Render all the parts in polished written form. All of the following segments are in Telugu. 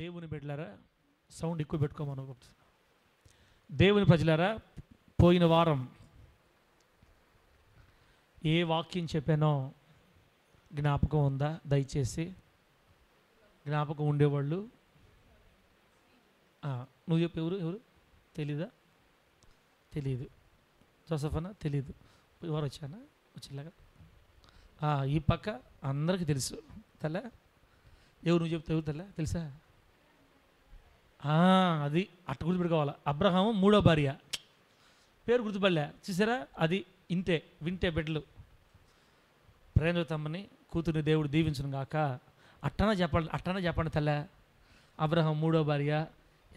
దేవుని బిడ్డలారా, సౌండ్ ఎక్కువ పెట్టుకోమను. దేవుని ప్రజలారా, పోయిన వారం ఏ వాక్యం చెప్పానో జ్ఞాపకం ఉందా? దయచేసి జ్ఞాపకం ఉండేవాళ్ళు నువ్వు చెప్పు. ఎవరు తెలీదా? తెలీదు. జోసఫ్ అన్న తెలీదు. ఎవరు వచ్చానా? వచ్చిలాగా ఈ పక్క అందరికీ తెలుసు. తెల్ల ఎవరు? నువ్వు చెప్తే ఎవరు తెల్ల తెలుసా? అది అట్ట గుర్తుపెట్టుకోవాలి. అబ్రహాము మూడో భార్య, పేరు గుర్తుపడలే, చూసారా? అది ఇంతే, వింటే బిడ్డలు. ప్రేమ తమ్మని కూతుర్ని దేవుడు దీవించును గాక. అట్టనా చెప్పండి తెల్ల. అబ్రహాం మూడో భార్య,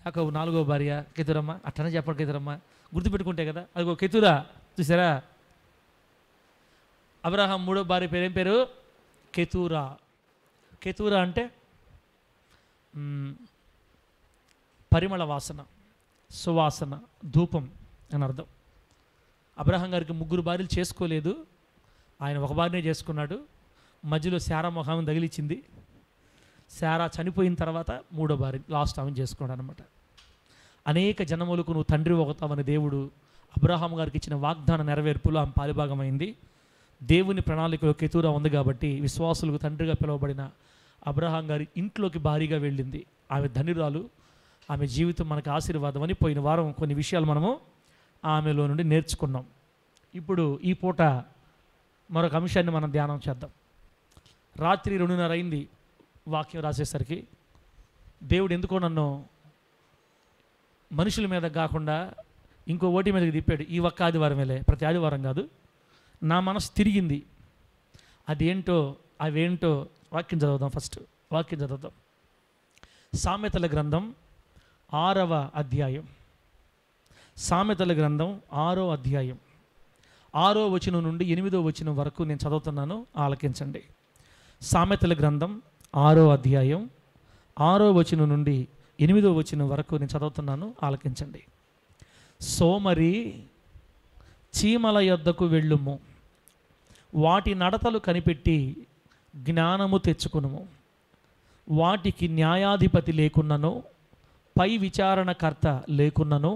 యాకోబు నాలుగో భార్య, కెతురమ్మ. అట్టనా చెప్పండి కెతురమ్మ, గుర్తుపెట్టుకుంటే కదా. అదిగో కెతురా, చూసారా? అబ్రహాం మూడో భార్య పేరు ఏం పేరు? కెతురా. కెతురా అంటే పరిమళ వాసన, సువాసన, ధూపం అని అర్థం. అబ్రహాం గారికి ముగ్గురు భార్యలు చేసుకోలేదు, ఆయన ఒక భార్యనే చేసుకున్నాడు. మధ్యలో శారా మొహం తగిలిచ్చింది. శారా చనిపోయిన తర్వాత మూడో భార్య, లాస్ట్ ఆమెను చేసుకున్నాడు అనమాట. అనేక జనములకు నువ్వు తండ్రి అవుతావని దేవుడు అబ్రహాం గారికి ఇచ్చిన వాగ్దాన నెరవేర్పులో ఆమె పాలిభాగమైంది. దేవుని ప్రణాళికలో కెతురా ఉంది కాబట్టి విశ్వాసులకు తండ్రిగా పిలువబడిన అబ్రహాం గారి ఇంట్లోకి భారీగా వెళ్ళింది. ఆమె ధనిరాలు, ఆమె జీవితం మనకు ఆశీర్వాదం అని పోయిన వారం కొన్ని విషయాలు మనము ఆమెలో నుండి నేర్చుకున్నాం. ఇప్పుడు ఈ పూట మరొక అంశాన్ని మనం ధ్యానం చేద్దాం. రాత్రి 2:30 అయింది వాక్యం రాసేసరికి. దేవుడు ఎందుకో నన్ను మనుషుల మీద కాకుండా ఇంకో ఓటి మీదకి తిప్పాడు. ఈ ఒక్క ఆదివారమేలే, ప్రతి ఆదివారం కాదు. నా మనసు తిరిగింది. అదేంటో అవేంటో వాక్యం చదువుదాం. ఫస్ట్ వాక్యం చదువుదాం. సామెతల గ్రంథం 6వ అధ్యాయం. సామెతల గ్రంథం 6వ అధ్యాయం 6వ వచనం నుండి 8వ వచనం వరకు నేను చదువుతున్నాను, ఆలకించండి. సామెతల గ్రంథం 6వ అధ్యాయం 6వ వచనం నుండి 8వ వచనం వరకు నేను చదువుతున్నాను, ఆలకించండి. సోమరి చీమల యొద్దకు వెళ్ళుము, వాటి నడతలు కనిపెట్టి జ్ఞానము తెచ్చుకునుము. వాటికి న్యాయాధిపతి లేకున్నను, పై విచారణకర్త లేకున్నను,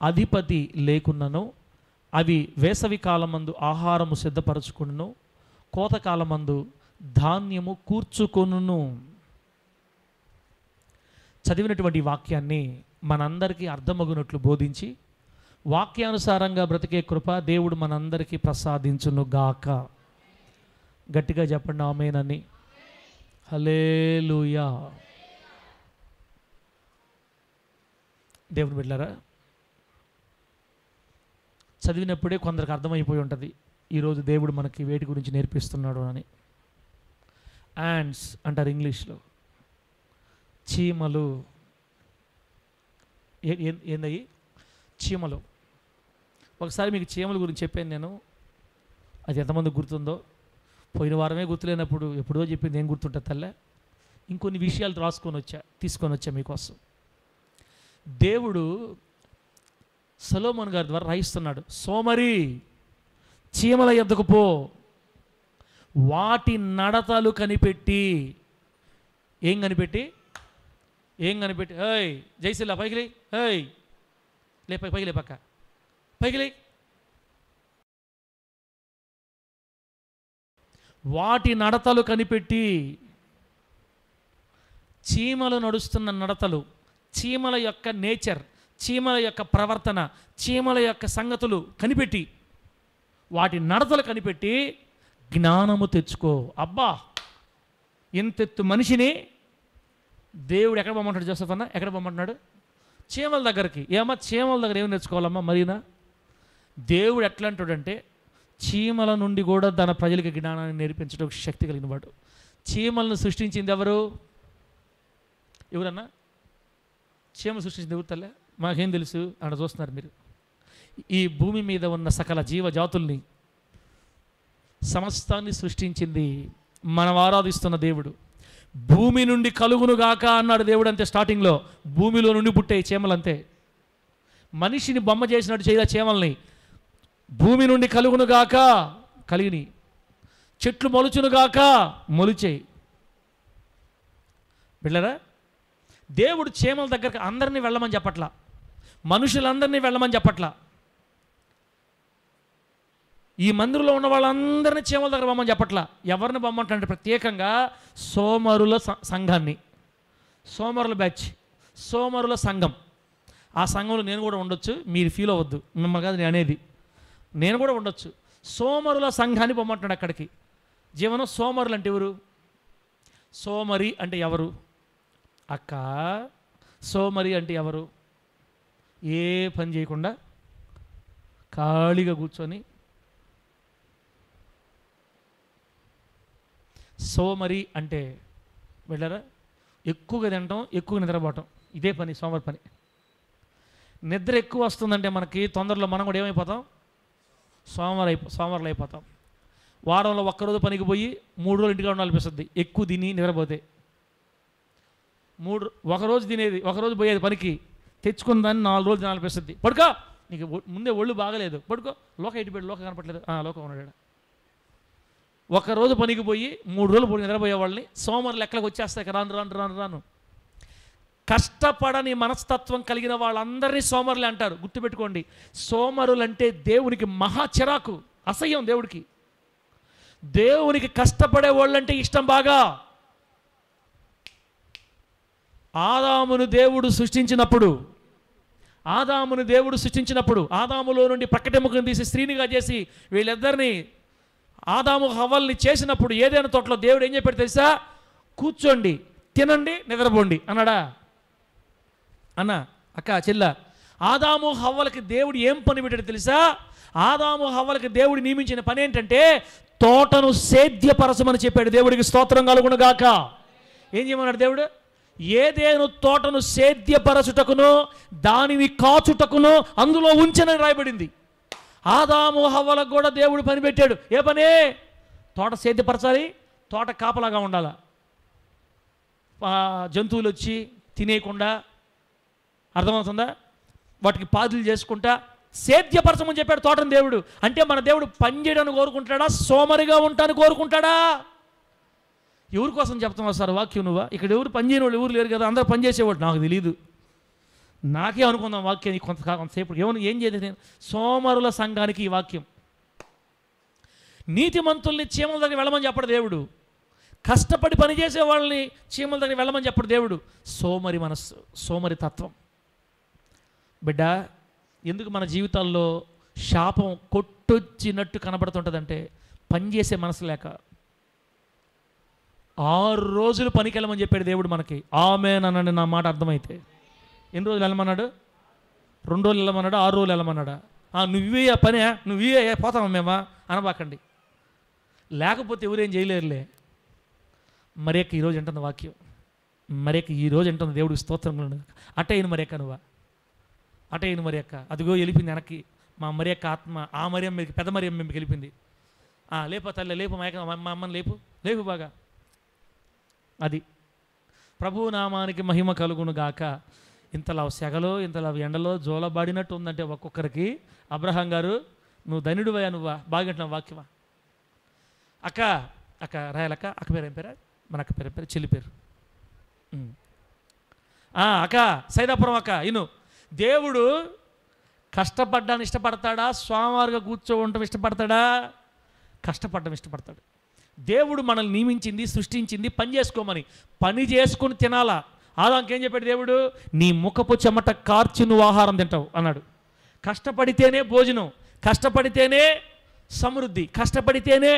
అధిపతి లేకున్నను, అవి వేసవి కాలమందు ఆహారము సిద్ధపరచుకును, కోతకాలమందు ధాన్యము కూర్చుకొనును. చదివినటువంటి వాక్యాన్ని మనందరికీ అర్థమగునట్లు బోధించి వాక్యానుసారంగా బ్రతికే కృప దేవుడు మనందరికీ ప్రసాదించునుగాక. గట్టిగా చెప్పండి ఆమేనని. హల్లెలూయా. దేవుని బిడ్డలారా, చదివినప్పుడే కొందరికి అర్థమైపోయి ఉంటుంది ఈరోజు దేవుడు మనకి వేటి గురించి నేర్పిస్తున్నాడు అని. యాండ్స్ అంటారు ఇంగ్లీష్లో. చీమలు. ఏందయ్యి? చీమలు. ఒకసారి మీకు చీమల గురించి చెప్పాను నేను, అది ఎంతమంది గుర్తుందో. పోయిన వారమే గుర్తులేనప్పుడు ఎప్పుడో చెప్పింది ఏం గుర్తుంటుంది తల్లే. ఇంకొన్ని విషయాలు తీసుకొని వచ్చా మీకోసం. దేవుడు సొలొమోను గారి ద్వారా రాయిస్తున్నాడు. సోమరి చీమల యొద్దకు పో, వాటి నడతలు కనిపెట్టి. ఏం కనిపెట్టి? ఏయ్ జైసిల్లా పైకి లే, ఏయ్ లే, పైకి లే, పైకి లే. వాటి నడతలు కనిపెట్టి. చీమలు నడుస్తున్న నడతలు, చీమల యొక్క నేచర్, చీమల యొక్క ప్రవర్తన, చీమల యొక్క సంగతులు కనిపెట్టి, వాటి నడతలు కనిపెట్టి జ్ఞానము తెచ్చుకో. అబ్బా, ఇంతెత్తు మనిషిని దేవుడు ఎక్కడ పొమ్మంటాడు? జోసెఫ్ అన్న ఎక్కడ పొమ్మంటున్నాడు? చీమల దగ్గరికి. ఏమన్నా చీమల దగ్గర ఏమి నేర్చుకోవాలమ్మా? మరీనా దేవుడు ఎట్లా అంటాడంటే, చీమల నుండి కూడా తన ప్రజలకి జ్ఞానాన్ని నేర్పించడం శక్తి కలిగిన వాడు. చీమలను సృష్టించింది ఎవరు? ఎవరన్నా? చీమలు సృష్టించింది ఎవరు తల్లే? మాకేం తెలుసు అక్కడ చూస్తున్నారు మీరు. ఈ భూమి మీద ఉన్న సకల జీవజాతుల్ని, సమస్తాన్ని సృష్టించింది మనం ఆరాధిస్తున్న దేవుడు. భూమి నుండి కలుగునుగాక అన్నాడు దేవుడు, అంతే. స్టార్టింగ్లో భూమిలో నుండి పుట్టే చీమలు అంతే. మనిషిని బొమ్మ చేసినట్టు చేయలే చీమల్ని. భూమి నుండి కలుగునుగాక కలిగిని, చెట్లు మొలుచునుగాక మొలిచేయి. బిళ్ళరా, దేవుడు చీమల దగ్గరికి అందరినీ వెళ్ళమని చెప్పట్లా, మనుషులందరినీ వెళ్ళమని చెప్పట్లా. ఈ మందిరంలో ఉన్న వాళ్ళందరినీ చీమల దగ్గర బొమ్మని చెప్పట్లా. ఎవరిని బొమ్మంటే ప్రత్యేకంగా సోమరుల సంఘాన్ని, సోమరుల బ్యాచ్, సోమరుల సంఘం. ఆ సంఘంలో నేను కూడా ఉండొచ్చు, మీరు ఫీల్ అవ్వద్దు, మిమ్మల్ని కాదు నేను అనేది, నేను కూడా ఉండొచ్చు. సోమరుల సంఘాన్ని బొమ్మంటున్నాడు అక్కడికి. జీవనం సోమరులు అంటే ఎవరు? సోమరి అంటే ఎవరు అక్క? సోమరి అంటే ఎవరు? ఏ పని చేయకుండా ఖాళీగా కూర్చొని, సోమరి అంటే వెళ్ళారా, ఎక్కువగా తినటం, ఎక్కువగా నిద్రపోవటం, ఇదే పని సోమరి పని. నిద్ర ఎక్కువ వస్తుందంటే మనకి తొందరలో మనం కూడా ఏమైపోతాం? సోమరులు అయిపోతాం. వారంలో ఒక్కరోజు పనికి పోయి 3 రోజులు ఇంటిగా ఉండాలనిపిస్తుంది ఎక్కువ తిని నిద్రపోతే. ఒకరోజు తినేది, ఒకరోజు పోయేది పనికి, తెచ్చుకున్న దాన్ని 4 రోజులు తినాలనిపిస్తుంది. పడుకో, నీకు ముందే ఒళ్ళు బాగలేదు, పడుకో, లోక ఇటు పెట్టి, లోక కనపట్లేదు, లోకం ఉన్నాడు. ఒకరోజు పనికి పోయి 3 రోజులు పోయి నిద్రపోయే వాళ్ళని సోమరులు లెక్కలకు వచ్చేస్తాయి. రాను కష్టపడని మనస్తత్వం కలిగిన వాళ్ళందరినీ సోమరులే అంటారు. గుర్తుపెట్టుకోండి, సోమరులు అంటే దేవునికి మహా చిరాకు, అసహ్యం. దేవునికి కష్టపడే వాళ్ళంటే ఇష్టం బాగా. ఆదామును దేవుడు సృష్టించినప్పుడు ఆదాములో నుండి ప్రక్కటెముకను తీసి స్త్రీనిగా చేసి వీళ్ళిద్దరిని, ఆదాము హవ్వల్ని చేసినప్పుడు ఏదైనా తోటలో దేవుడు ఏం చెప్పాడు తెలుసా? కూర్చోండి, తినండి, నిద్రపోండి అన్నాడా? అన్న, అక్క, చెల్ల, ఆదాము హవ్వలకి దేవుడు ఏం పని పెట్టాడు తెలుసా? ఆదాము హవ్వలకి దేవుడు నియమించిన పని ఏంటంటే తోటను సేద్యపరచమని చెప్పాడు. దేవుడికి స్తోత్రం కలుగును గాక. ఏం చేయమన్నాడు దేవుడు? ఏదేను తోటను సేద్యపరచుటకును దానిని కాచుటకును అందులో ఉంచనని రాయబడింది. ఆదాము హవ్వలకు కూడా దేవుడు పని పెట్టాడు. ఏ పని? తోట సేద్యపరచాలి, తోట కాపలాగా ఉండాలి, జంతువులు వచ్చి తినేయకుండా, అర్థమవుతుందా, వాటికి పాదులు చేసుకుంటా సేద్యపరచమని చెప్పాడు తోటను దేవుడు. అంటే మన దేవుడు పని చేయడానికి కోరుకుంటాడా, సోమరిగా ఉంటాను కోరుకుంటాడా? ఎవరి కోసం చెప్తున్నావు సార్ వాక్యం? నువ్వా? ఇక్కడ ఎవరు పని చేయని వాళ్ళు ఎవరు లేరు కదా, అందరూ పని చేసేవాడు. నాకు తెలియదు, నాకే అనుకుందాం వాక్యాన్ని కొంతసేపు. ఏం చేయలేదు నేను. సోమరుల సంఘానికి ఈ వాక్యం. నీతిమంతుల్ని చీమల దగ్గర వెళ్ళమని చెప్పడు దేవుడు, కష్టపడి పనిచేసే వాళ్ళని చీమల దగ్గర వెళ్ళమని చెప్పడు దేవుడు. సోమరి మనస్సు, సోమరి తత్వం. బిడ్డ, ఎందుకు మన జీవితాల్లో శాపం కొట్టొచ్చినట్టు కనబడుతుంటుందంటే పనిచేసే మనసు లేక. 6 రోజులు పనికి వెళ్ళమని చెప్పాడు దేవుడు మనకి. ఆమేన్ అనండి నా మాట అర్థమైతే. ఎన్ని రోజులు వెళ్ళమన్నాడు? 2 రోజులు వెళ్ళమన్నాడా? 6 రోజులు వెళ్ళమన్నాడా? నువ్వే పనే, నువ్వే పోతామా మేమా అనబాకండి. లేకపోతే ఎవరేం చేయలేరులే. మరేక ఈరోజు అంటుంది వాక్యం, మరేక ఈరోజు అంటుంది దేవుడికి స్తోత్రం. అటైన మరేక నువ్వా? అటైన మరేక అదిగో వెళ్ళిపోయింది వెనక్కి. మా మరేక ఆత్మ ఆ మరియం మీదకి, పెద్ద మరియం మీదకి వెళ్ళిపోయింది. లేపో తల్లి, లేపు మా అమ్మని లేపు బాగా. అది ప్రభు నామానికి మహిమ కలుగును గాక. ఇంతలా సెగలో, ఇంతలా ఎండలో జోలబాడినట్టు ఉందంటే ఒక్కొక్కరికి. అబ్రహాం గారు, నువ్వు ధనుడివయ్యా, నువ్వా బాగుంటున్నావు వాక్యమా? అక్క రాయాలక్క, అక్క పేరు ఏం పేరా? మన అక్క పేరు చెల్లి పేరు అక్క సైదాపురం అక్క. ఇను, దేవుడు కష్టపడ్డాన్ని ఇష్టపడతాడా, స్వామివారిగా కూర్చోవడం ఇష్టపడతాడా? కష్టపడడం ఇష్టపడతాడు. దేవుడు మనల్ని నియమించింది, సృష్టించింది పని చేసుకోమని. పని చేసుకుని తినాలా. ఆదాంకేం చెప్పాడు దేవుడు? నీ ముఖపు చెమట కార్చి నువ్వు ఆహారం తింటావు అన్నాడు. కష్టపడితేనే భోజనం, కష్టపడితేనే సమృద్ధి, కష్టపడితేనే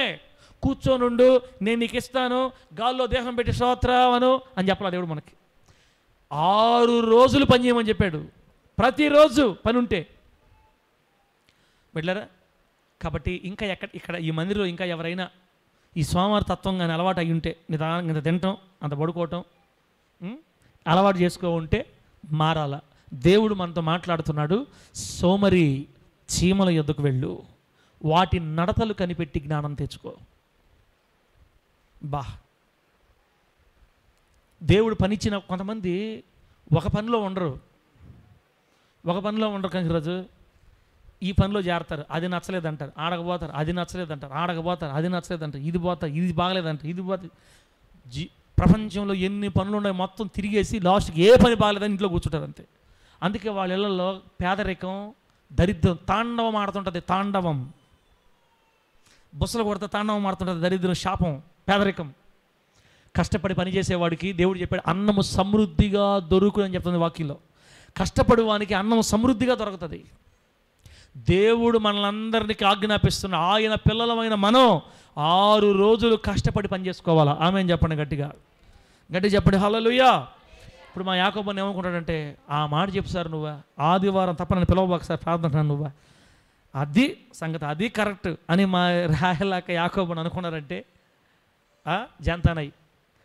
కూర్చోనుండు, నేను నీకు ఇస్తాను, గాల్లో దేహం పెట్టి స్తోత్రమను అని చెప్పాలి దేవుడు మనకి. 6 రోజులు పని చేయమని చెప్పాడు. ప్రతిరోజు పని ఉంటే వెళ్ళారా? కాబట్టి ఇంకా ఇక్కడ ఈ మందిరంలో ఇంకా ఎవరైనా ఈ సోమవార తత్వం కానీ అలవాటు అయ్యి ఉంటే, నిదానంగా ఇంత తినటం, అంత పడుకోవటం అలవాటు చేసుకో ఉంటే మారాల. దేవుడు మనతో మాట్లాడుతున్నాడు. సోమరి చీమల యొద్దకు వెళ్ళు, వాటి నడతలు కనిపెట్టి జ్ఞానం తెచ్చుకో. దేవుడు పనిచ్చిన కొంతమంది ఒక పనిలో ఉండరు కానీ ఈరోజు ఈ పనిలో చేరతారు, అది నచ్చలేదంటారు, ఆడకపోతారు, అది నచ్చలేదంటారు, ఆడకపోతారు, అది నచ్చలేదంటారు, ఇది పోతారు, ఇది బాగలేదంటారు, ఇది పోతారు. ప్రపంచంలో ఎన్ని పనులు ఉన్నాయి మొత్తం తిరిగేసి లాస్ట్కి ఏ పని బాగాలేదని ఇంట్లో కూర్చుంటారు అంతే. అందుకే వాళ్ళ ఇళ్లలో పేదరికం, దరిద్రం తాండవం ఆడుతుంటుంది. తాండవం బుసలు కొడితే తాండవం ఆడుతుంటుంది. దరిద్రం, శాపం, పేదరికం. కష్టపడి పనిచేసేవాడికి దేవుడు చెప్పాడు అన్నము సమృద్ధిగా దొరుకుని చెప్తుంది వాక్యంలో. కష్టపడి వానికి అన్నం సమృద్ధిగా దొరుకుతుంది. దేవుడు మనలందరికీ ఆజ్ఞాపిస్తున్న ఆయన పిల్లలమైన మనం 6 రోజులు కష్టపడి పని చేసుకోవాలా. ఆమె చెప్పండి, గట్టిగా చెప్పండి హల్లెలూయా. ఇప్పుడు మా యాకోబు ఏమనుకుంటాడంటే, ఆ మాట చెప్పు సార్ నువ్వా, ఆదివారం తప్ప నన్ను పిలవబాకు సార్ ప్రార్థన నువ్వా, అది సంగతి, అది కరెక్ట్ అని మా రాయలాక యాకోబుని అనుకున్నారంటే జంతానయ్యి.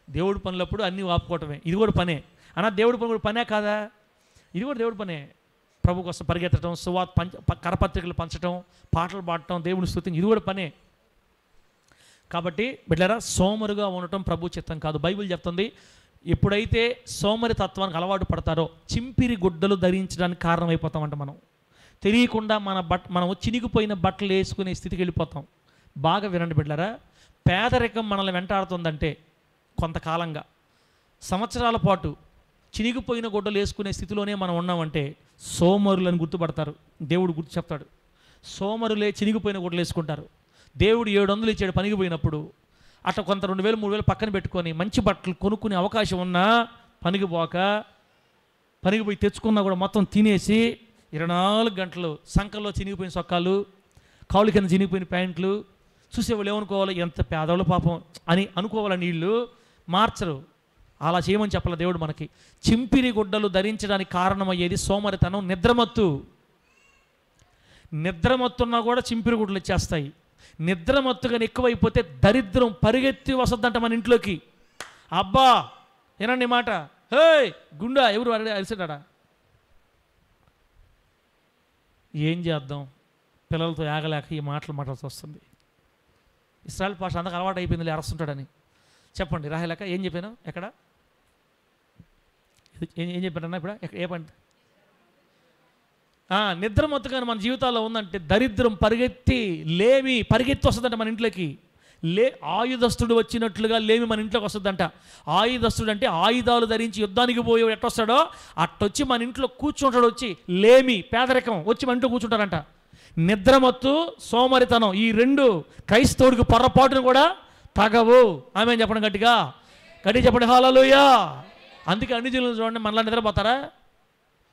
దేవుడి పనులప్పుడు అన్నీ ఆపుకోవటమే, ఇది కూడా పనే అన్న. దేవుడి పని కూడా పనే కాదా? ఇది కూడా దేవుడి పనే. ప్రభు కోసం పరిగెత్తడం, కరపత్రికలు పంచడం, పాటలు పాడటం, దేవుని స్తుతించడం, ఇది కూడా పనే. కాబట్టి బిడ్డలారా, సోమరుగా ఉండటం ప్రభు చిత్తం కాదు. బైబిల్ చెప్తుంది, ఎప్పుడైతే సోమరి తత్వానికి అలవాటు పడతారో చింపిరి గుడ్డలు ధరించడానికి కారణమైపోతామంట. మనం తెలియకుండా మనం చినిగిపోయిన బట్టలు వేసుకునే స్థితికి వెళ్ళిపోతాం. బాగా వినండి బిడ్డలారా, పేదరికం మనల్ని వెంటాడుతుందంటే కొంతకాలంగా, సంవత్సరాల పాటు చినిగిపోయిన గుడ్డలు వేసుకునే స్థితిలోనే మనం ఉన్నామంటే సోమరులను గుర్తుపడతారు. దేవుడు గుర్తు చెప్తాడు, సోమరులే చినిగిపోయిన గుడ్డలు వేసుకుంటారు. దేవుడు 700 ఇచ్చాడు పనికి పోయినప్పుడు, అట్లా కొంత 2000 3000 పక్కన పెట్టుకొని మంచి బట్టలు కొనుక్కునే అవకాశం ఉన్నా పనికి పోయి తెచ్చుకున్నా కూడా మొత్తం తినేసి 24 గంటలు సంకల్లో చినిగిపోయిన సొక్కాలు, కాళ్ళు కింద చినిగిపోయిన ప్యాంట్లు చూసేవాళ్ళు ఏమనుకోవాలి, ఎంత పేదవాళ్ళు పాపం అని అనుకోవాలని వీళ్ళు మార్చరు. అలా చేయమని చెప్పాలి దేవుడు మనకి. చింపిరి గుడ్డలు ధరించడానికి కారణమయ్యేది సోమరితనం, నిద్రమత్తున్నా కూడా చింపిరి గుడ్డలు ఇచ్చేస్తాయి. నిద్రమత్తుగా ఎక్కువైపోతే దరిద్రం పరిగెత్తి వస్తుందంట మన ఇంట్లోకి. అబ్బా ఏనండి మాట, హే గుండా ఎవరు అరిసాడా, ఏం చేద్దాం, పిల్లలతో ఆగలేక ఈ మాట్లాడాల్సి వస్తుంది. ఇస్రాయల్ భాష అంతకు అలవాటు అయిపోయింది అరుస్తుంటాడని. చెప్పండి రాయలేక ఏం చెప్పాను, ఎక్కడ ఏం చెప్పానన్నా ఇప్పుడు ఏ పంట నిద్రమత్తుగా మన జీవితాల్లో ఉందంటే దరిద్రం పరిగెత్తి వస్తుందంట మన ఇంట్లోకి. ఆయుధస్తుడు వచ్చినట్లుగా లేమి మన ఇంట్లోకి వస్తుందంట. ఆయుధస్తుడు అంటే ఆయుధాలు ధరించి యుద్ధానికి పోయే ఎట్టొస్తాడో అట్టొచ్చి మన ఇంట్లో కూర్చుంటాడు. వచ్చి లేమి, పేదరికం వచ్చి మన ఇంట్లో కూర్చుంటారంట. నిద్రమత్తు, సోమరితనం, ఈ 2 క్రైస్తవుడికి పొరపాటును కూడా తగవు. ఆమె చెప్పండి, గట్టిగా చెప్పండి హల్లెలూయా. అందుకే అన్ని జిల్లాలు చూడండి, మనలా నిద్రపోతారా,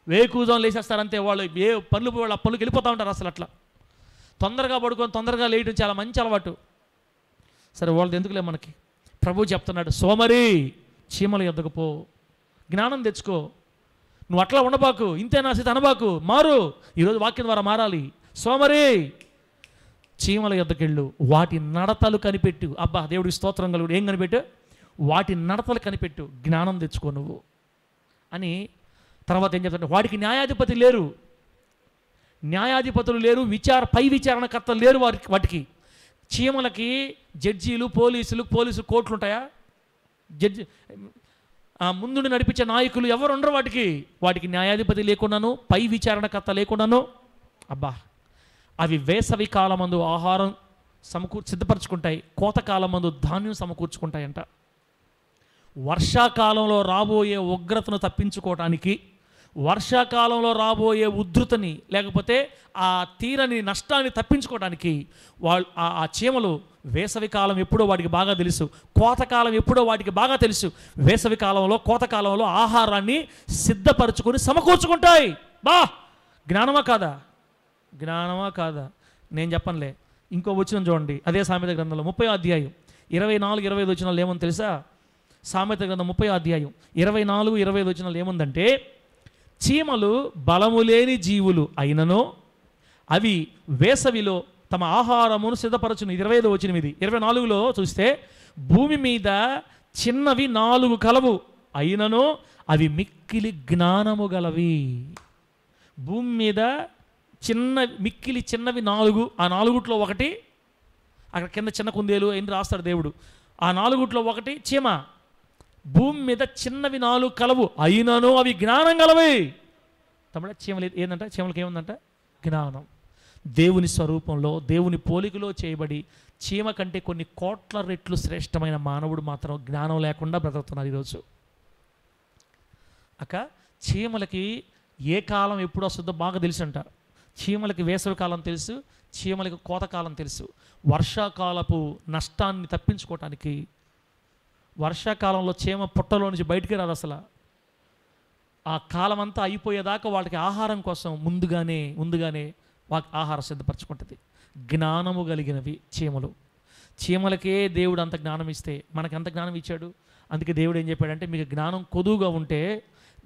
వేకువజాము లేచేస్తారంతే. వాళ్ళు ఏ పనులు పోయి వాళ్ళు ఆ పనులకు వెళ్ళిపోతూ ఉంటారు. అసలు అట్లా తొందరగా పడుకొని తొందరగా లేయడం చాలా మంచి అలవాటు. సరే వాళ్ళది ఎందుకులే మనకి. ప్రభు చెప్తున్నాడు, సోమరి చీమల యొద్దకు పో, జ్ఞానం తెచ్చుకో. నువ్వు అట్లా ఉండబాకు, ఇంతే నా స్థితి అనబాకు, మారు. ఈరోజు వాక్యం ద్వారా మారాలి. సోమరి చీమల యొద్దకెళ్ళు, వాటి నడతలు కనిపెట్టు. అబ్బా దేవుడికి స్తోత్రం కలుగుడు. ఏం కనిపెట్టు? వాటి నడతలు కనిపెట్టు, జ్ఞానం తెచ్చుకో నువ్వు అని. తర్వాత ఏం చెప్తాడు, వాటికి న్యాయాధిపతులు లేరు, పై విచారణకర్తలు లేరు వాటికి. చీమలకి జడ్జీలు, పోలీసు కోర్టులు ఉంటాయా? ముందుండి నడిపించే నాయకులు ఎవరు ఉండరు వాటికి న్యాయాధిపతి లేకుండాను, పై విచారణకర్త లేకుండాను. అబ్బా అవి వేసవి కాలమందు ఆహారం సిద్ధపరచుకుంటాయి, కోతకాలమందు ధాన్యం సమకూర్చుకుంటాయంట. వర్షాకాలంలో రాబోయే ఉగ్రతను తప్పించుకోవటానికి, వర్షాకాలంలో రాబోయే ఉధృతిని లేకపోతే ఆ తీరని నష్టాన్ని తప్పించుకోవడానికి ఆ చీమలు వేసవి కాలం ఎప్పుడో వాటికి బాగా తెలుసు, కోతకాలం ఎప్పుడో వాటికి బాగా తెలుసు. వేసవి కాలంలో, కోతకాలంలో ఆహారాన్ని సిద్ధపరచుకొని సమకూర్చుకుంటాయి. జ్ఞానమా కాదా? నేను చెప్పనులే. ఇంకో వచనం చూడండి, అదే సామెత గ్రంథంలో 30వ అధ్యాయం 24-25 వచనాలు ఏమని తెలుసా? సామెత గ్రంథం 30వ అధ్యాయం 24-25 వచనాలు ఏముందంటే, చీమలు బలము లేని జీవులు అయినను అవి వేసవిలో తమ ఆహారమును సిద్ధపరచును. 25వ వచనం ఇది. 24లో చూస్తే, భూమి మీద చిన్నవి 4 కలవు అయినను అవి మిక్కిలి జ్ఞానము గలవి. భూమి మీద మిక్కిలి చిన్నవి 4, ఆ 4 ఒకటి, అక్కడ కింద చిన్న కుందేలు అని రాస్తాడు దేవుడు. ఆ 4 ఒకటి చీమ. భూమి మీద చిన్నవి 4 కలవు అయినను అవి జ్ఞానం గలవి. తమ్ముడ చీమలు ఏంటంట? చీమలకి ఏముందంట? జ్ఞానం. దేవుని స్వరూపంలో దేవుని పోలికలో చేయబడి చీమ కంటే కొన్ని కోట్ల రెట్లు శ్రేష్టమైన మానవుడు మాత్రం జ్ఞానం లేకుండా బ్రతుకుతున్నారు ఈరోజు. అక్క చీమలకి ఏ కాలం ఎప్పుడు వస్తుందో బాగా తెలుసంట. చీమలకి వేసవి కాలం తెలుసు, చీమలకి కోతకాలం తెలుసు. వర్షాకాలపు నష్టాన్ని తప్పించుకోవటానికి వర్షాకాలంలో చీమ పుట్టలో నుంచి బయటికి రాదు అసలు. ఆ కాలం అంతా అయిపోయేదాకా వాళ్ళకి ఆహారం కోసం ముందుగానే ఆహారం సిద్ధపరచుకుంటుంది. జ్ఞానము కలిగినవి చీమలు. చీమలకే దేవుడు అంత జ్ఞానం ఇస్తే మనకి ఎంత జ్ఞానం ఇచ్చాడు. అందుకే దేవుడు ఏం చెప్పాడంటే, మీకు జ్ఞానం కొదువుగా ఉంటే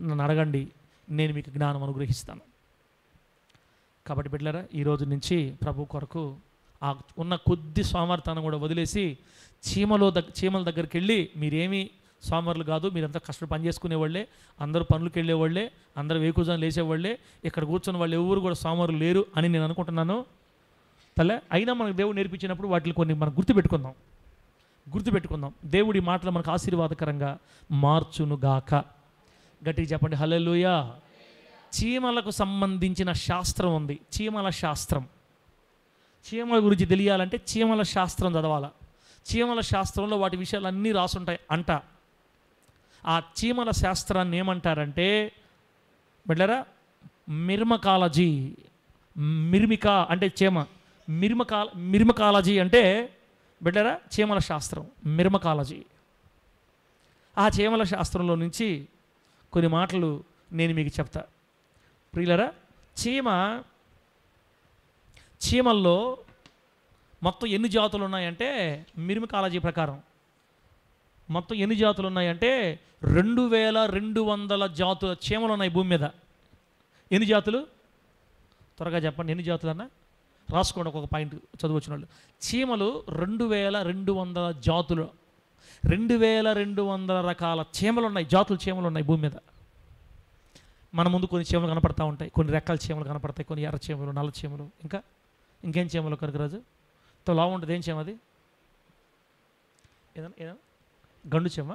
నన్ను అడగండి, నేను మీకు జ్ఞానం అనుగ్రహిస్తాను. కాబట్టి బిడ్డలారా, ఈరోజు నుంచి ప్రభు కొరకు ఆ ఉన్న కొద్ది సోమర్థాన్ని కూడా వదిలేసి చీమల దగ్గరికి వెళ్ళి, మీరేమీ సోమరులు కాదు, మీరంతా కష్టపడి పని చేసుకునేవాళ్ళే, అందరూ పనులకు వెళ్ళేవాళ్ళే, అందరూ వేకుజాను లేచేవాళ్ళే, ఇక్కడ కూర్చున్న వాళ్ళు ఎవరు కూడా సోమరులు లేరు అని నేను అనుకుంటున్నాను తల్లే. అయినా మనకు దేవుడు నేర్పించినప్పుడు వాటిని కొన్ని మనం గుర్తుపెట్టుకుందాం. దేవుడి మాటలు మనకు ఆశీర్వాదకరంగా మార్చునుగాక. గట్టిగా చెప్పండి హల్లెలూయా. చీమలకు సంబంధించిన శాస్త్రం ఉంది, చీమల శాస్త్రం. చీమల గురించి తెలియాలంటే చీమల శాస్త్రం చదవాలా. చీమల శాస్త్రంలో వాటి విషయాలు అన్నీ రాసుంటాయి అంట. ఆ చీమల శాస్త్రాన్ని ఏమంటారంటే బిడ్డరా, మిర్మకాలజీ. మిర్మిక అంటే చీమ, మిర్మకాలజీ అంటే బిడ్డరా చీమల శాస్త్రం, మిర్మకాలజీ. ఆ చీమల శాస్త్రంలో నుంచి కొన్ని మాటలు నేను మీకు చెప్తా. ప్రియులరా, చీమల్లో మొత్తం ఎన్ని జాతులు ఉన్నాయంటే, మిర్మకాలజీ ప్రకారం మొత్తం ఎన్ని జాతులు ఉన్నాయంటే 2200 జాతుల చీమలు ఉన్నాయి భూమి మీద. ఎన్ని జాతులు? త్వరగా చెప్పండి, ఎన్ని జాతులు అన్నా రాసుకోండి, ఒక పాయింట్ చదువువచ్చిన వాళ్ళు. చీమలు 2200 జాతులు, 2200 రకాల చీమలు ఉన్నాయి, జాతుల చీమలు ఉన్నాయి భూమి మీద. మన ముందు కొన్ని చీమలు కనపడతా ఉంటాయి, కొన్ని రెక్కల చీమలు కనపడతాయి, కొన్ని ఎర్ర చీమలు, నల్ల చీమలు, ఇంకేం చీమలు కనకరాజు లావు ఉంటుంది. ఏం చీమ అది? ఏదన్నా గండు చీమ,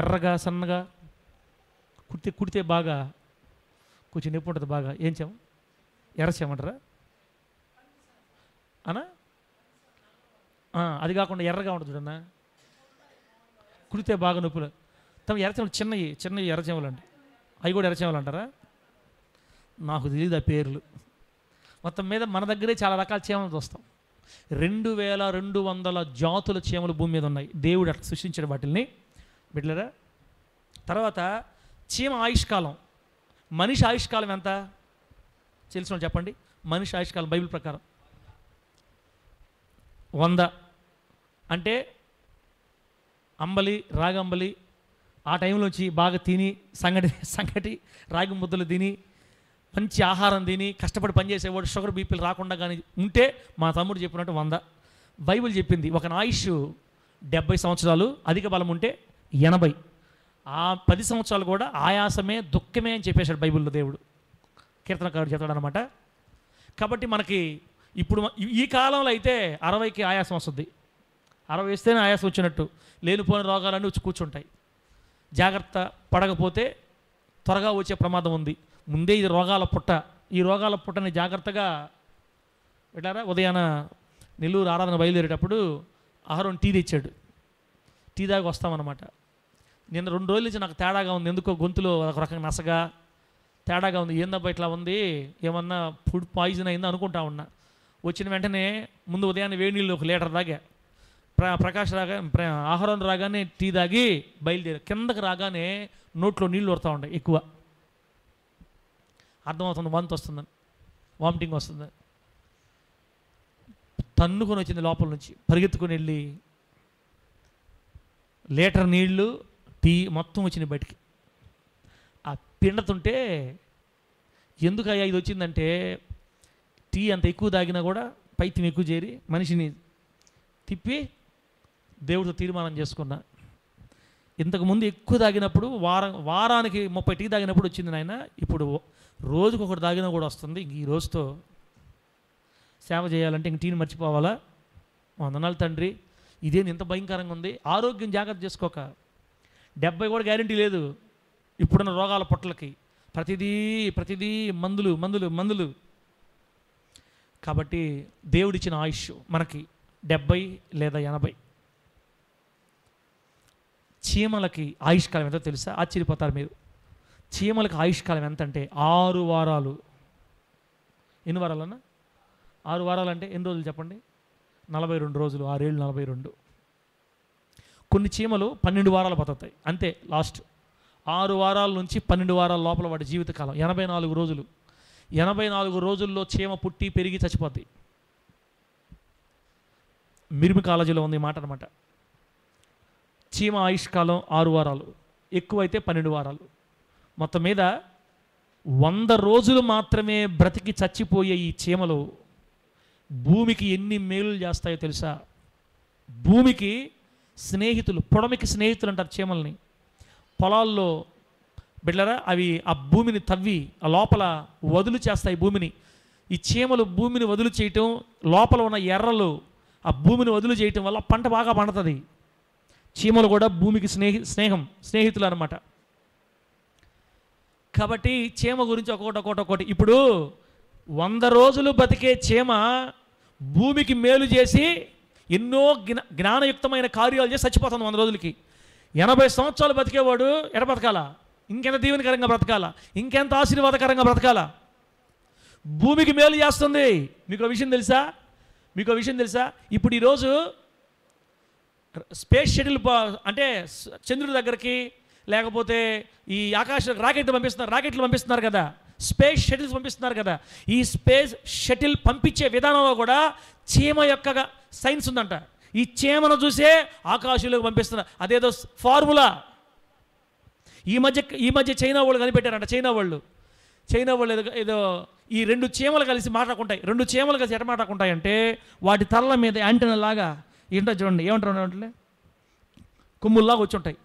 ఎర్రగా సన్నగా కుడితే బాగా కొంచెం నొప్పి ఉంటుంది బాగా. ఏం చీమ? ఎర్ర చీమ అంటారా అన్నా? అది కాకుండా ఎర్రగా ఉంటుంది చూడన్నా, కుడితే బాగా నొప్పులు. ఎర్రచీమలు చిన్నవి ఎర్రచీమలు అండి, అవి కూడా ఎర్రచీమలు అంటారా? నాకు తెలియదు ఆ పేర్లు. మొత్తం మీద మన దగ్గరే చాలా రకాల చీమలు చూస్తాం. 2200 జాతుల చీమలు భూమి మీద ఉన్నాయి. దేవుడు అట్లా సృష్టించాడు వాటిల్ని బిడ్డలరా. తర్వాత చీమ ఆయుష్కాలం, మనిషి ఆయుష్కాలం ఎంత తెలిసిన చెప్పండి. మనిషి ఆయుష్కాలం బైబిల్ ప్రకారం 100. అంటే రాగంబలి ఆ టైంలోంచి బాగా తిని సంగటి రాగి ముద్దలు తిని మంచి ఆహారం తిని కష్టపడి పనిచేసేవాడు, షుగర్ బీపీలు రాకుండా కానీ ఉంటే మా తమ్ముడు చెప్పినట్టు 100. బైబిల్ చెప్పింది ఒక ఆయుష్ 70 సంవత్సరాలు, అధిక బలం ఉంటే 80. ఆ 10 సంవత్సరాలు కూడా ఆయాసమే దుఃఖమే అని చెప్పేశాడు బైబిల్లో దేవుడు. కీర్తనకారుడు చెప్తాడు అనమాట. కాబట్టి మనకి ఇప్పుడు ఈ కాలంలో అయితే 60కి ఆయాసం వస్తుంది. 60 వేస్తేనే ఆయాసం వచ్చినట్టు, లేనిపోయిన రోగాలన్నీ వచ్చి కూర్చుంటాయి. జాగ్రత్త పడకపోతే త్వరగా వచ్చే ప్రమాదం ఉంది. ముందే ఇది రోగాల పుట్ట. ఈ రోగాల పుట్టని జాగ్రత్తగా పెట్టారా. ఉదయాన నెల్లూరు ఆరాధన బయలుదేరేటప్పుడు ఆహారం టీ తెచ్చాడు. టీ దాకా వస్తామన్నమాట. నిన్న 2 రోజుల నుంచి నాకు తేడాగా ఉంది, ఎందుకో గొంతులో ఒక రకంగా నసగా తేడాగా ఉంది. ఏందబ్బా ఇట్లా ఉంది, ఏమన్నా ఫుడ్ పాయిజన్ అయిందో అనుకుంటా ఉన్నా. వచ్చిన వెంటనే ముందు ఉదయాన్నే వేడి నీళ్ళు 1 లీటర్ దాగా, ప్రకాష్ ఆహారం రాగానే టీ తాగి బయలుదేరి కిందకి రాగానే నోట్లో నీళ్ళు వస్తూ ఉంటాయి ఎక్కువ. అర్థమవుతుంది, వాంతి వస్తుందని, వామిటింగ్ వస్తుందని. తన్నుకొని వచ్చింది లోపల నుంచి, పరిగెత్తుకొని వెళ్ళి లీటర్ నీళ్ళు టీ మొత్తం వచ్చినాయి బయటికి. ఆ పిండుతుంటే ఎందుకయ్యా ఇది వచ్చిందంటే, టీ అంత ఎక్కువ తాగినా కూడా పైత్యం ఎక్కువ చేరి మనిషిని తిప్పి దేవుడితో తీర్మానం చేసుకున్నా. ఇంతకుముందు ఎక్కువ తాగినప్పుడు వారానికి 30 టీ తాగినప్పుడు వచ్చింది నాయన, ఇప్పుడు రోజుకు 1 తాగినా కూడా వస్తుంది. ఈ రోజుతో సేవ చేయాలంటే ఇంక టీని మర్చిపోవాలా? వందనాలు తండ్రి, ఇదేంది ఇంత భయంకరంగా ఉంది. ఆరోగ్యం జాగ్రత్త చేసుకోక 70 కూడా గ్యారంటీ లేదు ఇప్పుడున్న రోగాల పొట్టలకి. ప్రతిదీ మందులు మందులు మందులు. కాబట్టి దేవుడిచ్చిన ఆయుష్ మనకి 70 లేదా 80. చీమలకి ఆయుష్కాలం ఎంతో తెలుసా? ఆశ్చర్యపోతారు మీరు. చీమలకి ఆయుష్కాలం ఎంత అంటే 6 వారాలు. ఎన్ని వారాలన్నా? 6 వారాలు అంటే ఎన్ని రోజులు చెప్పండి? 42 రోజులు. 6 ఏళ్ళు 42. కొన్ని చీమలు 12 వారాలు బతుకుతాయి అంతే. లాస్ట్ 6 వారాల నుంచి 12 వారాల లోపల వాడి జీవితకాలం 84 రోజులు. 84 రోజుల్లో చీమ పుట్టి పెరిగి చచ్చిపోద్ది. మిర్మి కాలేజీలో ఉంది ఈ మాట అనమాట. చీమ ఆయుష్కాలం 6 వారాలు, ఎక్కువైతే 12 వారాలు. మొత్తం మీద 100 రోజులు మాత్రమే బ్రతికి చచ్చిపోయే ఈ చీమలు భూమికి ఎన్ని మేలులు చేస్తాయో తెలుసా? భూమికి స్నేహితులు, పొడమికి స్నేహితులు అంటారు చీమల్ని. పొలాల్లో బిడ్డలారా అవి ఆ భూమిని తవ్వి ఆ లోపల వదులు చేస్తాయి భూమిని. ఈ చీమలు భూమిని వదులు చేయటం, లోపల ఉన్న ఎర్రలు ఆ భూమిని వదులు చేయటం వల్ల పంట బాగా పండుతుంది. చీమలు కూడా భూమికి స్నేహితులు అనమాట. కాబట్టి చీమ గురించి ఒక్కొక్కటి. ఇప్పుడు 100 రోజులు బతికే చీమ భూమికి మేలు చేసి ఎన్నో జ్ఞానయుక్తమైన కార్యాలు చేసి చచ్చిపోతుంది 100 రోజులకి. 80 సంవత్సరాలు బతికేవాడు ఎడ బతకాలా? ఇంకెంత దీవెనకరంగా బ్రతకాలా? ఇంకెంత ఆశీర్వాదకరంగా బ్రతకాలా? భూమికి మేలు చేస్తుంది. మీకు విషయం తెలుసా? ఇప్పుడు ఈరోజు స్పేస్ షటిల్ అంటే చంద్రుడి దగ్గరికి, లేకపోతే ఈ ఆకాశ రాకెట్లు పంపిస్తున్నారు కదా, స్పేస్ షటిల్స్ పంపిస్తున్నారు కదా. ఈ స్పేస్ షటిల్ పంపించే విధానంలో కూడా చీమ యొక్క సైన్స్ ఉందంట. ఈ చీమను చూసే ఆకాశంలోకి పంపిస్తున్నారు. అదేదో ఫార్ములా. ఈ మధ్య చైనా వాళ్ళు కనిపెట్టారంట. చైనా వాళ్ళు ఏదో ఈ 2 చీమలు కలిసి మాట్లాడుకుంటాయి. 2 చీమలు కలిసి ఎట మాట్లాడుకుంటాయి అంటే వాటి తలల మీద యాంటెనా లాగా ఏంటో చూడండి, ఏమంటారు, కొమ్ముల్లాగా వచ్చి ఉంటాయి.